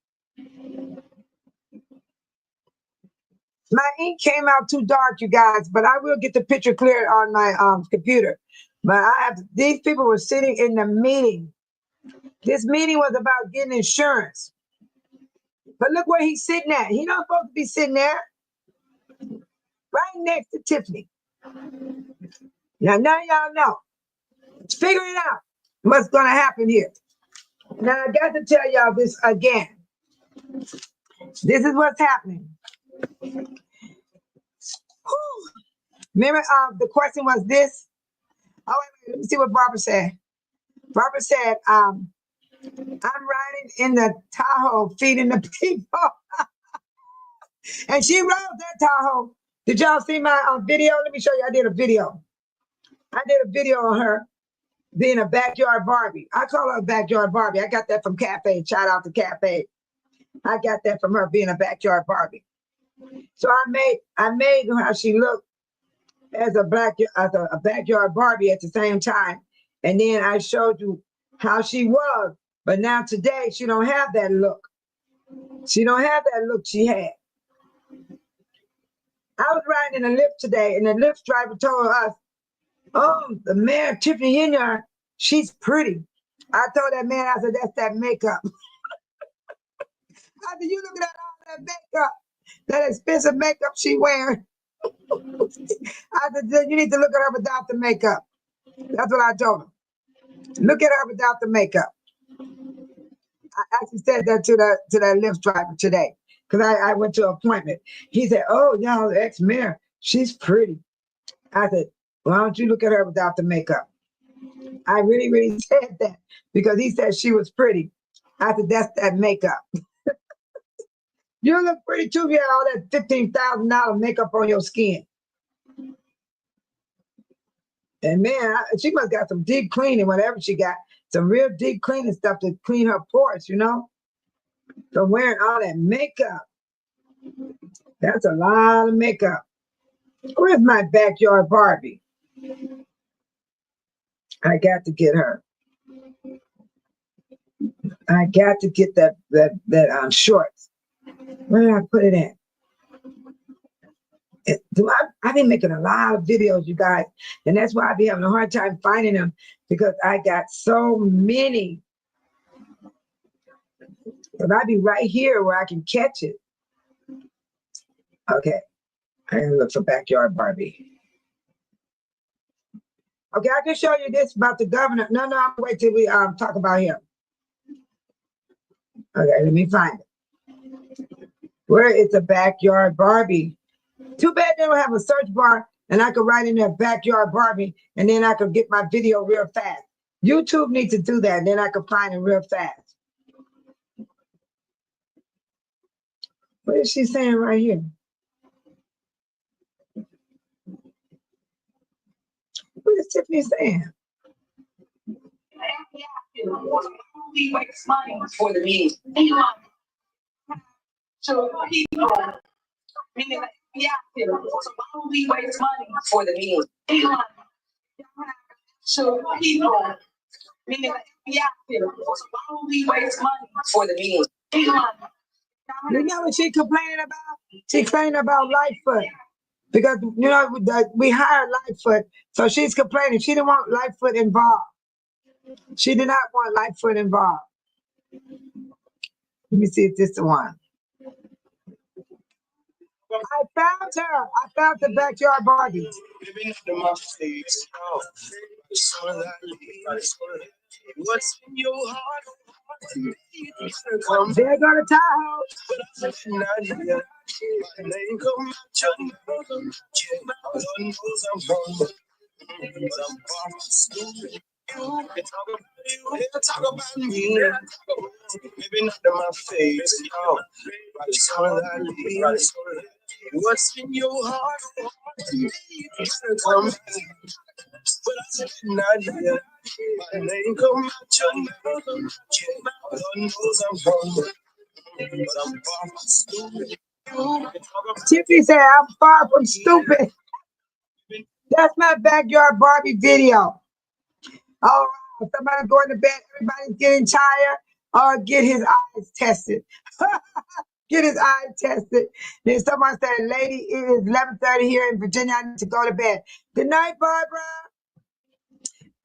My ink came out too dark, you guys, but I will get the picture cleared on my computer. But these people were sitting in the meeting. This meeting was about getting insurance. But look where he's sitting at. He's not supposed to be sitting there. Right next to Tiffany. Now y'all know. Let's figure it out. What's going to happen here. Now I got to tell y'all this again. This is what's happening. Remember, the question was this. Oh, wait, let me see what Barbara said. Barbara said, I'm riding in the Tahoe feeding the people. And she rode that Tahoe. Did y'all see my video? Let me show you. I did a video. I did a video on her being a backyard Barbie. I call her a backyard Barbie. I got that from Cafe. Shout out to Cafe. I got that from her being a backyard Barbie. So I made how she looked as a backyard Barbie at the same time. And then I showed you how she was. But now today, she don't have that look. She don't have that look she had. I was riding in a Lyft today, and the Lyft driver told us, oh, the mayor, Tiffany Henyard, she's pretty. I told that man, I said, that's that makeup. I said, you look at all that makeup, that expensive makeup she wearing. I said, you need to look at her without the makeup. That's what I told him. Look at her without the makeup. I actually said that to that Lyft driver today, because I went to an appointment. He said, oh, y'all, the ex-mayor, she's pretty. I said, why don't you look at her without the makeup? I really, really said that because he said she was pretty. I said, that's that makeup. You look pretty too. You had all that $15,000 makeup on your skin. And man, she must got some deep cleaning, whatever she got. Some real deep cleaning stuff to clean her pores, you know? So wearing all that makeup. That's a lot of makeup. Where's my backyard Barbie? I got to get her. I got to get that shorts. Where did I put it in? I've been making a lot of videos, you guys, and that's why I be having a hard time finding them because I got so many. But I be right here where I can catch it. Okay, I'm gonna look for backyard Barbie. Okay, I can show you this about the governor. No, I'm gonna wait till we talk about him. Okay, let me find it. Where is the backyard Barbie? Too bad they don't have a search bar and I could write in there backyard Barbie and then I could get my video real fast. YouTube needs to do that and then I could find it real fast. What is she saying right here? What is Tiffany saying? He makes money for the meeting. So people, meaning Yeah, so why would we waste money for the meeting. to people? Meaning, yeah, so why would we waste money For the meeting. You know what she complaining about? She complaining about Lightfoot. Because, you know, we hired Lightfoot. So she's complaining. She didn't want Lightfoot involved. She did not want Lightfoot involved. Let me see if this is the one. I found her. I found the backyard Barbie. What's in your heart? They're gonna Tahoe. Talk about me. Maybe not in my face. No. What's in your heart? Come, but I'm not here. My name come out your mouth. God knows I'm hungry, but I'm far from stupid. Tiffany said, I'm far from stupid. That's my backyard Barbie video. All right, somebody going to bed, everybody's getting tired, or get his eyes tested. Get his eyes tested. Then someone said, lady, it is 11:30 here in Virginia. I need to go to bed. Good night, Barbara.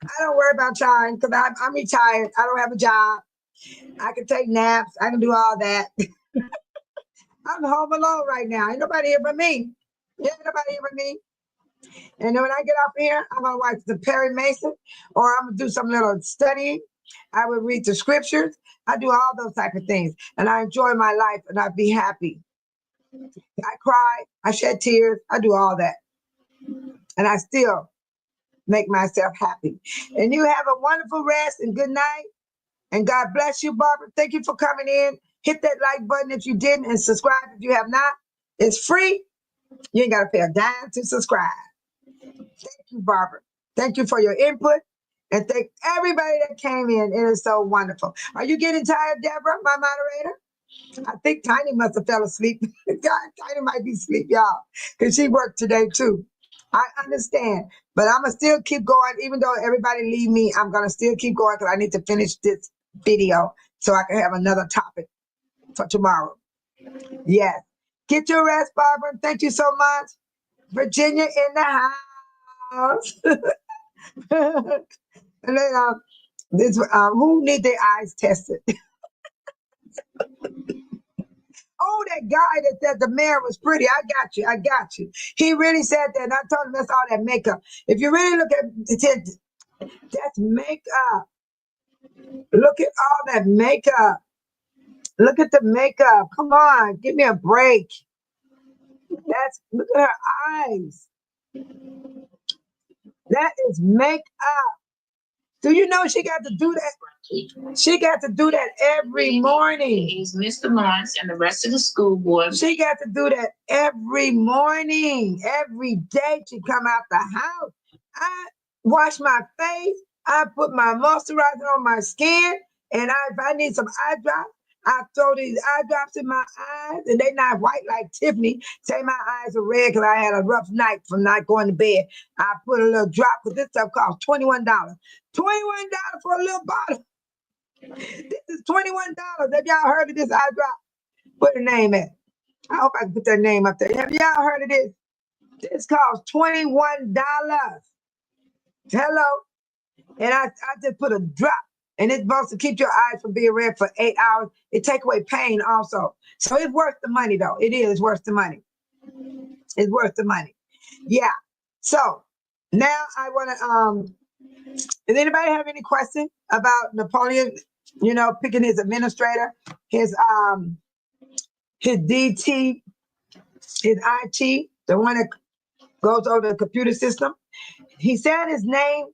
I don't worry about trying because I'm retired. I don't have a job. I can take naps. I can do all that. I'm home alone right now. Ain't nobody here but me. Yeah, ain't nobody here but me. And then when I get off here, I'm going to watch the Perry Mason, or I'm going to do some little studying. I would read the scriptures. I do all those type of things. And I enjoy my life, and I be happy. I cry. I shed tears. I do all that. And I still make myself happy. And you have a wonderful rest and good night. And God bless you, Barbara. Thank you for coming in. Hit that like button if you didn't, and subscribe if you have not. It's free. You ain't got to pay a dime to subscribe. Thank you, Barbara. Thank you for your input. And thank everybody that came in. It is so wonderful. Are you getting tired, Deborah, my moderator? I think Tiny must have fell asleep. God, Tiny might be asleep, y'all, because she worked today too. I understand, but I'm going to still keep going. Even though everybody leave me, I'm going to still keep going because I need to finish this video so I can have another topic for tomorrow. Yes. Get your rest, Barbara. Thank you so much. Virginia in the house. And then, who need their eyes tested? Oh, that guy that said the mayor was pretty. I got you. I got you. He really said that. And I told him that's all that makeup. If you really look at it, that's makeup. Look at all that makeup. Look at the makeup. Come on, give me a break. Look at her eyes. That is makeup. Do you know she got to do that? She got to do that every morning. He's Mr. Lawrence and the rest of the school board. She got to do that every morning. Every day she come out the house. I wash my face. I put my moisturizer on my skin. And if I need some eye drops, I throw these eye drops in my eyes. And they're not white like Tiffany. Say my eyes are red because I had a rough night from not going to bed. I put a little drop because this stuff costs $21. $21 for a little bottle. This is $21. Have y'all heard of this eye drop? Put a name in. I hope I can put that name up there. Have y'all heard of this? This costs $21. Hello. And I just put a drop. And it's supposed to keep your eyes from being red for 8 hours. It takes away pain also. So it's worth the money, though. It is worth the money. It's worth the money. Yeah. So now I want to, does anybody have any question about Napoleon, picking his administrator, his DT, his IT, the one that goes over the computer system? He said his name,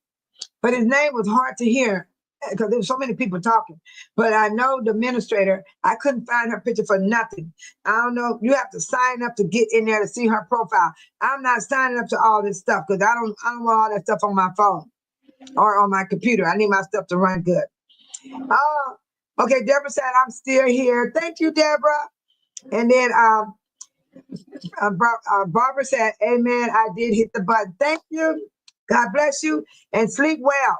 but his name was hard to hear because there were so many people talking. But I know the administrator, I couldn't find her picture for nothing. I don't know. You have to sign up to get in there to see her profile. I'm not signing up to all this stuff because I don't want all that stuff on my phone or on my computer. I need my stuff to run good. Okay, Deborah said, I'm still here. Thank you, Deborah. And then Barbara said, amen, I did hit the button. Thank you. God bless you and sleep well.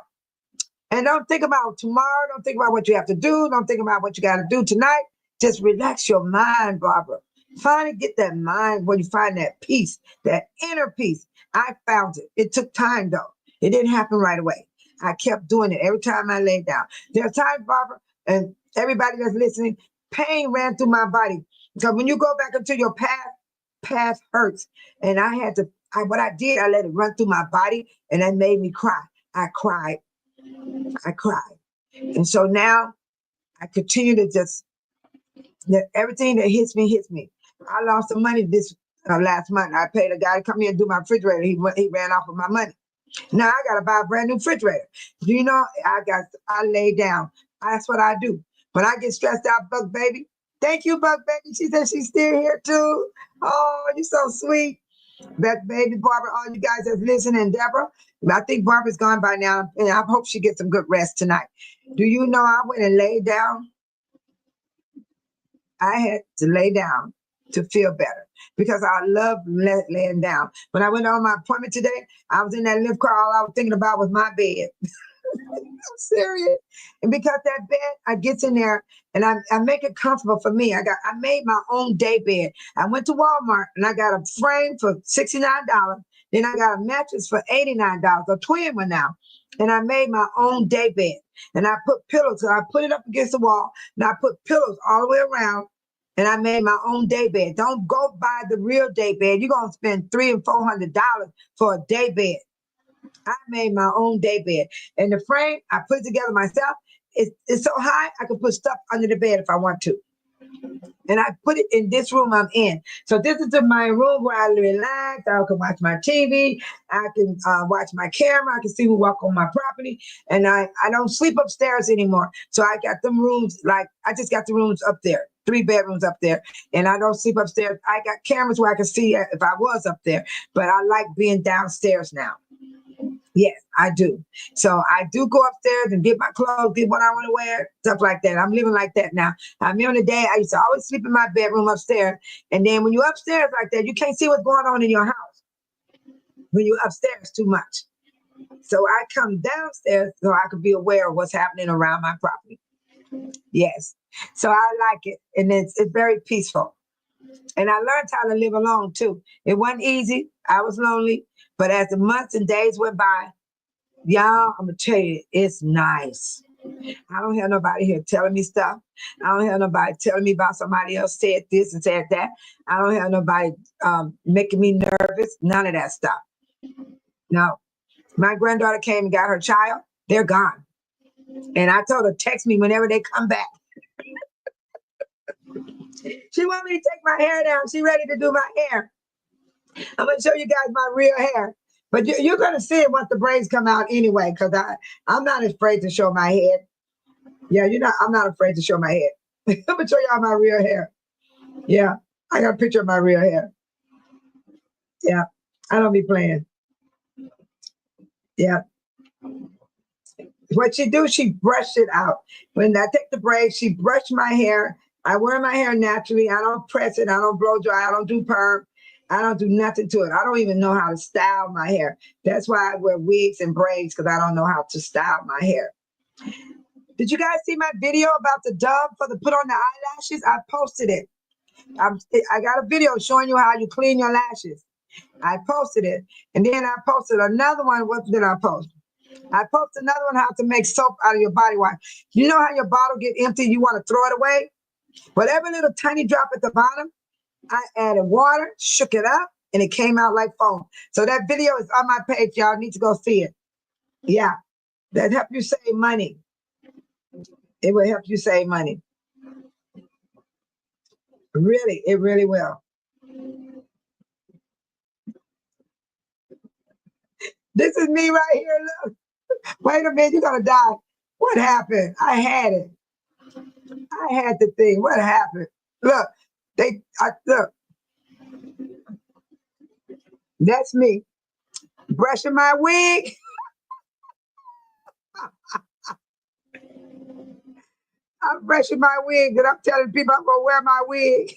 And don't think about tomorrow. Don't think about what you have to do. Don't think about what you got to do tonight. Just relax your mind, Barbara. Finally get that mind where you find that peace, that inner peace. I found it. It took time, though. It didn't happen right away. I kept doing it every time I laid down. There are times, Barbara, and everybody that's listening, pain ran through my body. Because when you go back into your past hurts. And I had to, what I did, I let it run through my body, and that made me cry. I cried. And so now I continue to just, everything that hits me. I lost some money this last month. I paid a guy to come here and do my refrigerator. He ran off with my money. Now I got to buy a brand new refrigerator. Do you know, I lay down. That's what I do. When I get stressed out, Buck Baby, thank you, Buck Baby. She said she's still here too. Oh, you're so sweet. That baby Barbara, all you guys that's listening, Deborah, I think Barbara's gone by now, and I hope she gets some good rest tonight. Do you know I went and laid down? I had to lay down to feel better because I love laying down. When I went on my appointment today, I was in that lift car. All I was thinking about was my bed. I'm serious. And because that bed, I gets in there and I make it comfortable for me. I made my own day bed. I went to Walmart and I got a frame for $69. Then I got a mattress for $89, a twin one now. And I made my own day bed. And I put pillows, so I put it up against the wall, and I put pillows all the way around, and I made my own day bed. Don't go buy the real day bed. You're gonna spend $300 and $400 for a day bed. I made my own day bed. And the frame, I put it together myself. It's so high, I can put stuff under the bed if I want to. And I put it in this room I'm in. So this is my room where I relax. I can watch my TV. I can watch my camera. I can see who walk on my property. And I don't sleep upstairs anymore. So I got them rooms, I just got the rooms up there, 3 bedrooms up there. And I don't sleep upstairs. I got cameras where I can see if I was up there. But I like being downstairs now. Yes, I do. So I do go upstairs and get my clothes, get what I want to wear, stuff like that. I'm living like that now. I remember the day I used to always sleep in my bedroom upstairs. And then when you're upstairs like that, you can't see what's going on in your house when you're upstairs too much. So I come downstairs so I could be aware of what's happening around my property. Yes. So I like it. And it's very peaceful. And I learned how to live alone too. It wasn't easy. I was lonely. But as the months and days went by, y'all, I'm going to tell you, it's nice. I don't have nobody here telling me stuff. I don't have nobody telling me about somebody else said this and said that. I don't have nobody making me nervous. None of that stuff. No. My granddaughter came and got her child. They're gone. And I told her, text me whenever they come back. She want me to take my hair down. She ready to do my hair. I'm going to show you guys my real hair. But you're going to see it once the braids come out anyway, because I'm not afraid to show my head. Yeah, I'm not afraid to show my head. I'm going to show y'all my real hair. Yeah, I got a picture of my real hair. Yeah, I don't be playing. Yeah. What she do, she brushed it out. When I take the braids, she brushed my hair. I wear my hair naturally. I don't press it. I don't blow dry. I don't do perm. I don't do nothing to it. I don't even know how to style my hair. That's why I wear wigs and braids, because I don't know how to style my hair. Did you guys see my video about the dove for the put on the eyelashes? I posted it. I got a video showing you how you clean your lashes. I posted it. And then I posted another one. What did I post? I posted another one, how to make soap out of your body wash. You know how your bottle get empty, you want to throw it away? Whatever little tiny drop at the bottom, I added water, shook it up, and it came out like foam. So that video is on my page. Y'all need to go see it. Yeah, that help you save money. It will help you save money. Really, it really will. This is me right here. Look. Wait a minute, you're going to die. What happened? I had it. I had the thing. What happened? Look, look. That's me brushing my wig. I'm brushing my wig, and I'm telling people I'm gonna wear my wig.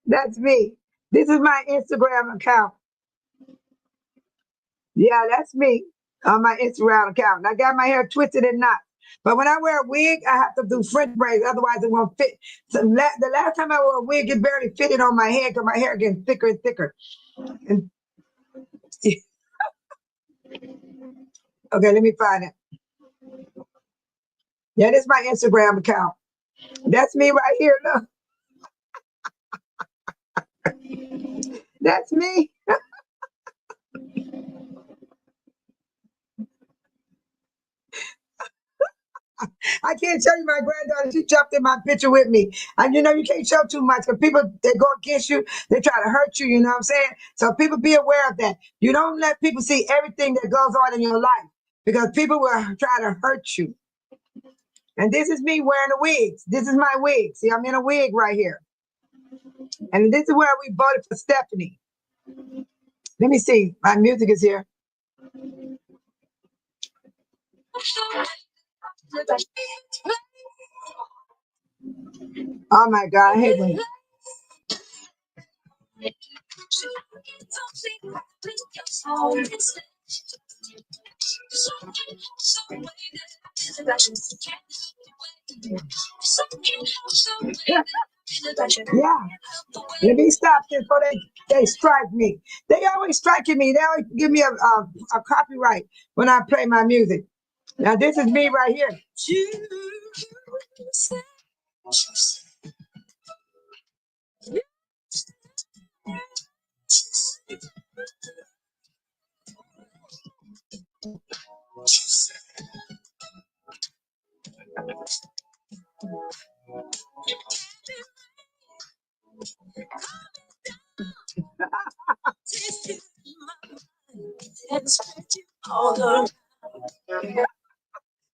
That's me. This is my Instagram account. Yeah, that's me on my Instagram account. I got my hair twisted and knots. But when I wear a wig, I have to do French braids, otherwise it won't fit. So the last time I wore a wig, it barely fitted on my head because my hair getting thicker and thicker. And okay, let me find it. Yeah, this is my Instagram account. That's me right here. Look, that's me. I can't show you my granddaughter. She jumped in my picture with me. And you know, you can't show too much because people, they go against you. They try to hurt you. You know what I'm saying? So people be aware of that. You don't let people see everything that goes on in your life because people will try to hurt you. And this is me wearing a wig. This is my wig. See, I'm in a wig right here. And this is where we voted for Stephanie. Let me see. My music is here. Oh my God, I hate when. Yeah, let me stop this before they strike me. They always striking me. They always give me a copyright when I play my music. Now this is me right here.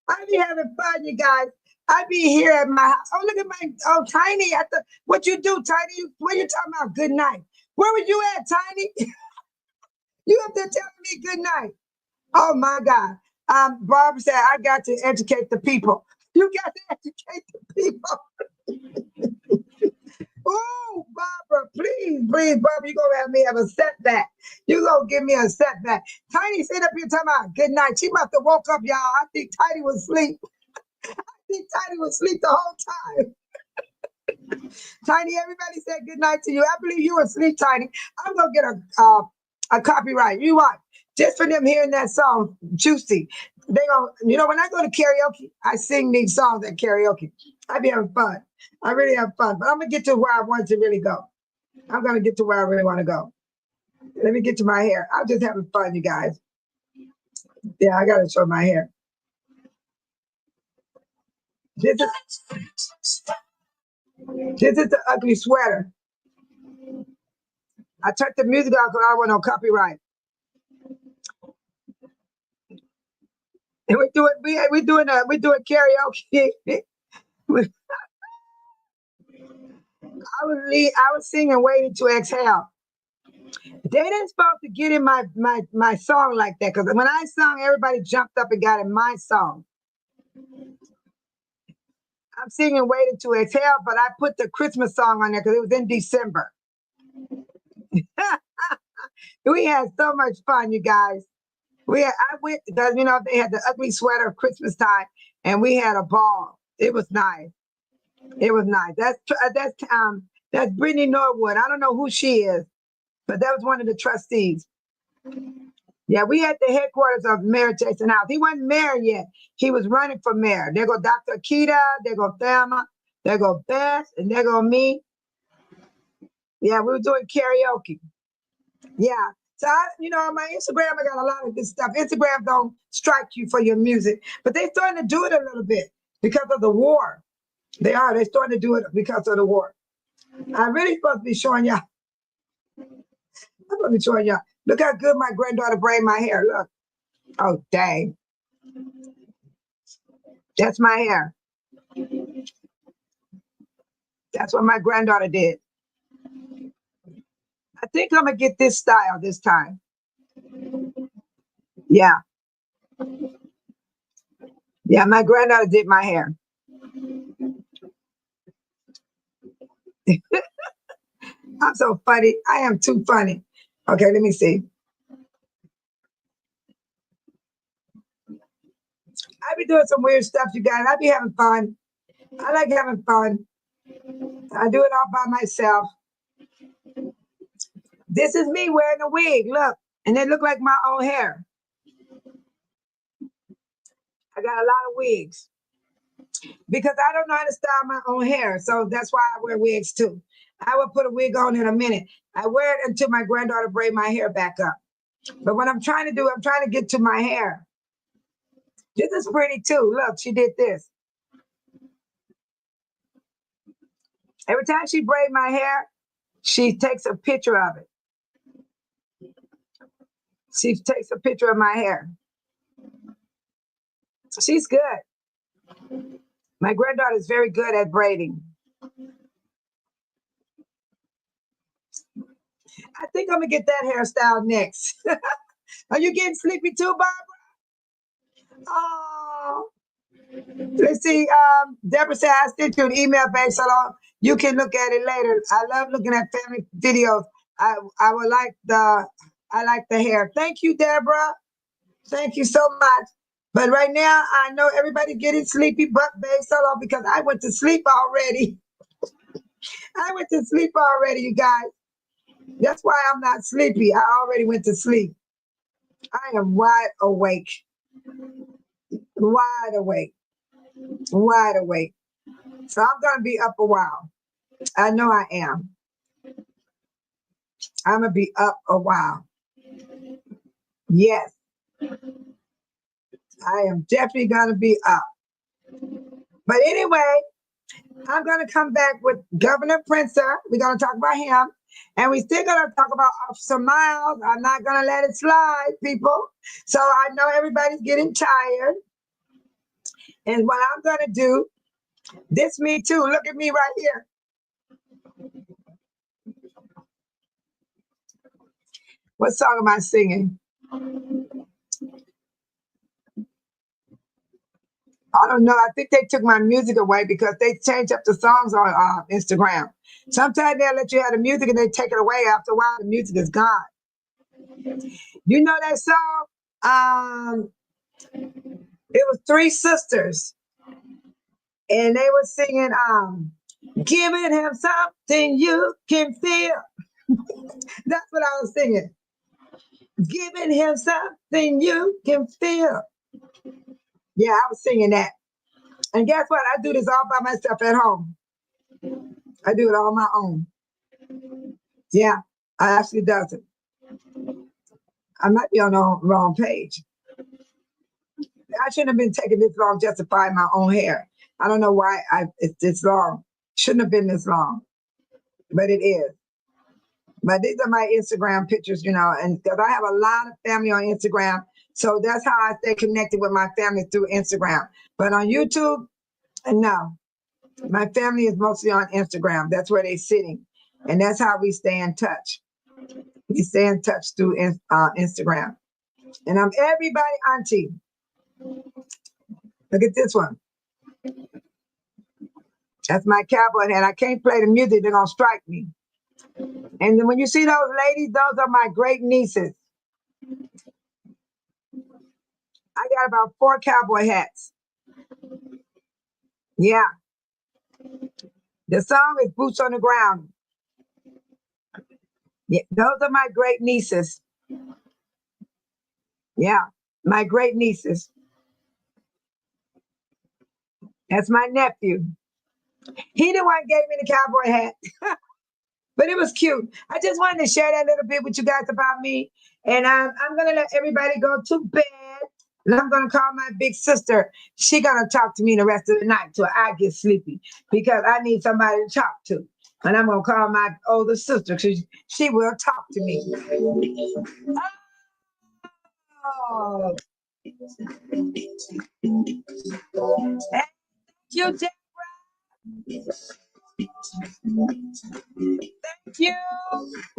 I be having fun, you guys. I be here at my house. Oh, look at my Tiny. What you do, Tiny? What you talking about? Good night. Where was you at, Tiny? You up there telling me good night? Oh my God. Barbara said I got to educate the people. You got to educate the people. Oh, Barbara, please, Barbara, you're going to have me have a setback. You're going to give me a setback. Tiny sit up here talking about good night. She must have woke up, y'all. I think Tiny was asleep. I think Tiny was asleep the whole time. Tiny, everybody said good night to you. I believe you were asleep, Tiny. I'm going to get a copyright. You what? Just for them hearing that song, Juicy. They gonna, you know, when I go to karaoke, I sing these songs at karaoke. I be having fun. I really have fun. But I'm going to get to where I want to really go. I'm going to get to where I really want to go. Let me get to my hair. I'm just having fun, you guys. Yeah, I got to show my hair. This is the ugly sweater. I turned the music off because I want no copyright. And we're doing karaoke. I was singing Waiting to Exhale. They didn't supposed to get in my song like that because when I sung, everybody jumped up and got in my song. I'm singing Waiting to Exhale, but I put the Christmas song on there because it was in December. We had so much fun, you guys. I went because you know they had the ugly sweater of Christmas time, and we had a ball. It was nice. It was nice. That's Brittany Norwood. I don't know who she is, but that was one of the trustees. Yeah, we had the headquarters of Mayor Jason House. He wasn't mayor yet. He was running for mayor. There go Dr. Akita, there go Thelma, there go Beth, and there go me. Yeah, we were doing karaoke. Yeah. So, on my Instagram, I got a lot of good stuff. Instagram don't strike you for your music, but they're starting to do it a little bit because of the war. They're starting to do it because of the war. I'm really supposed to be showing y'all. I'm supposed to be showing y'all. Look how good my granddaughter braid my hair. Look. Oh, dang. That's my hair. That's what my granddaughter did. I think I'm going to get this style this time. Yeah. Yeah, my granddaughter did my hair. I'm so funny. I am too funny. Okay, let me see. I be doing some weird stuff, you guys. I be having fun. I like having fun. I do it all by myself. This is me wearing a wig, look. And they look like my own hair. I got a lot of wigs. Because I don't know how to style my own hair. So that's why I wear wigs too. I will put a wig on in a minute. I wear it until my granddaughter braid my hair back up. But what I'm trying to do, I'm trying to get to my hair. This is pretty too. Look, she did this. Every time she braid my hair, she takes a picture of it. She takes a picture of my hair. She's good. My granddaughter is very good at braiding. I think I'm gonna get that hairstyle next. Are you getting sleepy too, Barbara? Oh, let's see. Deborah said I sent you an email, babe, so you can look at it later. I love looking at family videos. I like the hair. Thank you, Deborah. Thank you so much. But right now, I know everybody getting sleepy, but babe, solo because I went to sleep already. I went to sleep already, you guys. That's why I'm not sleepy. I already went to sleep. I am wide awake. Wide awake. Wide awake. So I'm going to be up a while. I know I am. I'm going to be up a while. Yes. I am definitely going to be up. But anyway, I'm going to come back with Governor Princer. We're going to talk about him. And we're still going to talk about Officer Miles. I'm not going to let it slide, people. So I know everybody's getting tired. And what I'm going to do, this me too. Look at me right here. What song am I singing? I don't know. I think they took my music away because they changed up the songs on Instagram. Sometimes they'll let you have the music and they take it away. After a while, the music is gone. You know that song? It was three sisters. And they were singing, giving him something you can feel. That's what I was singing. Giving him something you can feel. Yeah, I was singing that. And guess what? I do this all by myself at home. I do it all on my own. Yeah, I actually does it. I might be on the wrong page. I shouldn't have been taking this long just to find my own hair. I don't know why it's this long. Shouldn't have been this long, but it is. But these are my Instagram pictures, you know, and because I have a lot of family on Instagram. So that's how I stay connected with my family through Instagram. But on YouTube, no. My family is mostly on Instagram. That's where they're sitting. And that's how we stay in touch. We stay in touch through Instagram. And I'm everybody auntie. Look at this one. That's my cowboy hat. I can't play the music. They're going to strike me. And then when you see those ladies, those are my great nieces. I got about 4 cowboy hats. Yeah. The song is Boots on the Ground. Yeah, those are my great nieces. Yeah, my great nieces. That's my nephew. He the one gave me the cowboy hat. But it was cute. I just wanted to share that little bit with you guys about me. And I'm going to let everybody go to bed. And I'm going to call my big sister. She's going to talk to me the rest of the night till I get sleepy because I need somebody to talk to. And I'm going to call my older sister because she will talk to me. Oh. Thank you, Deborah. Thank you,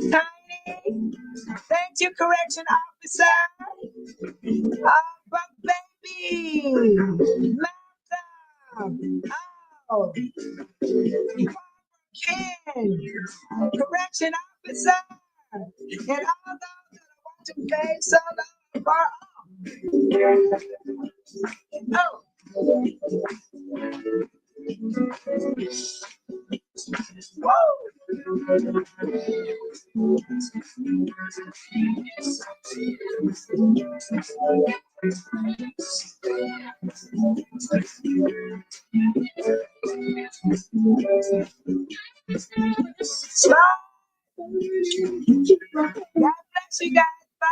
Tiny. Thank you, correction officer. But baby, Malcolm. Oh, Ken. correction officer, and all those that are watching face so far off. Slide. God bless you guys. Bye.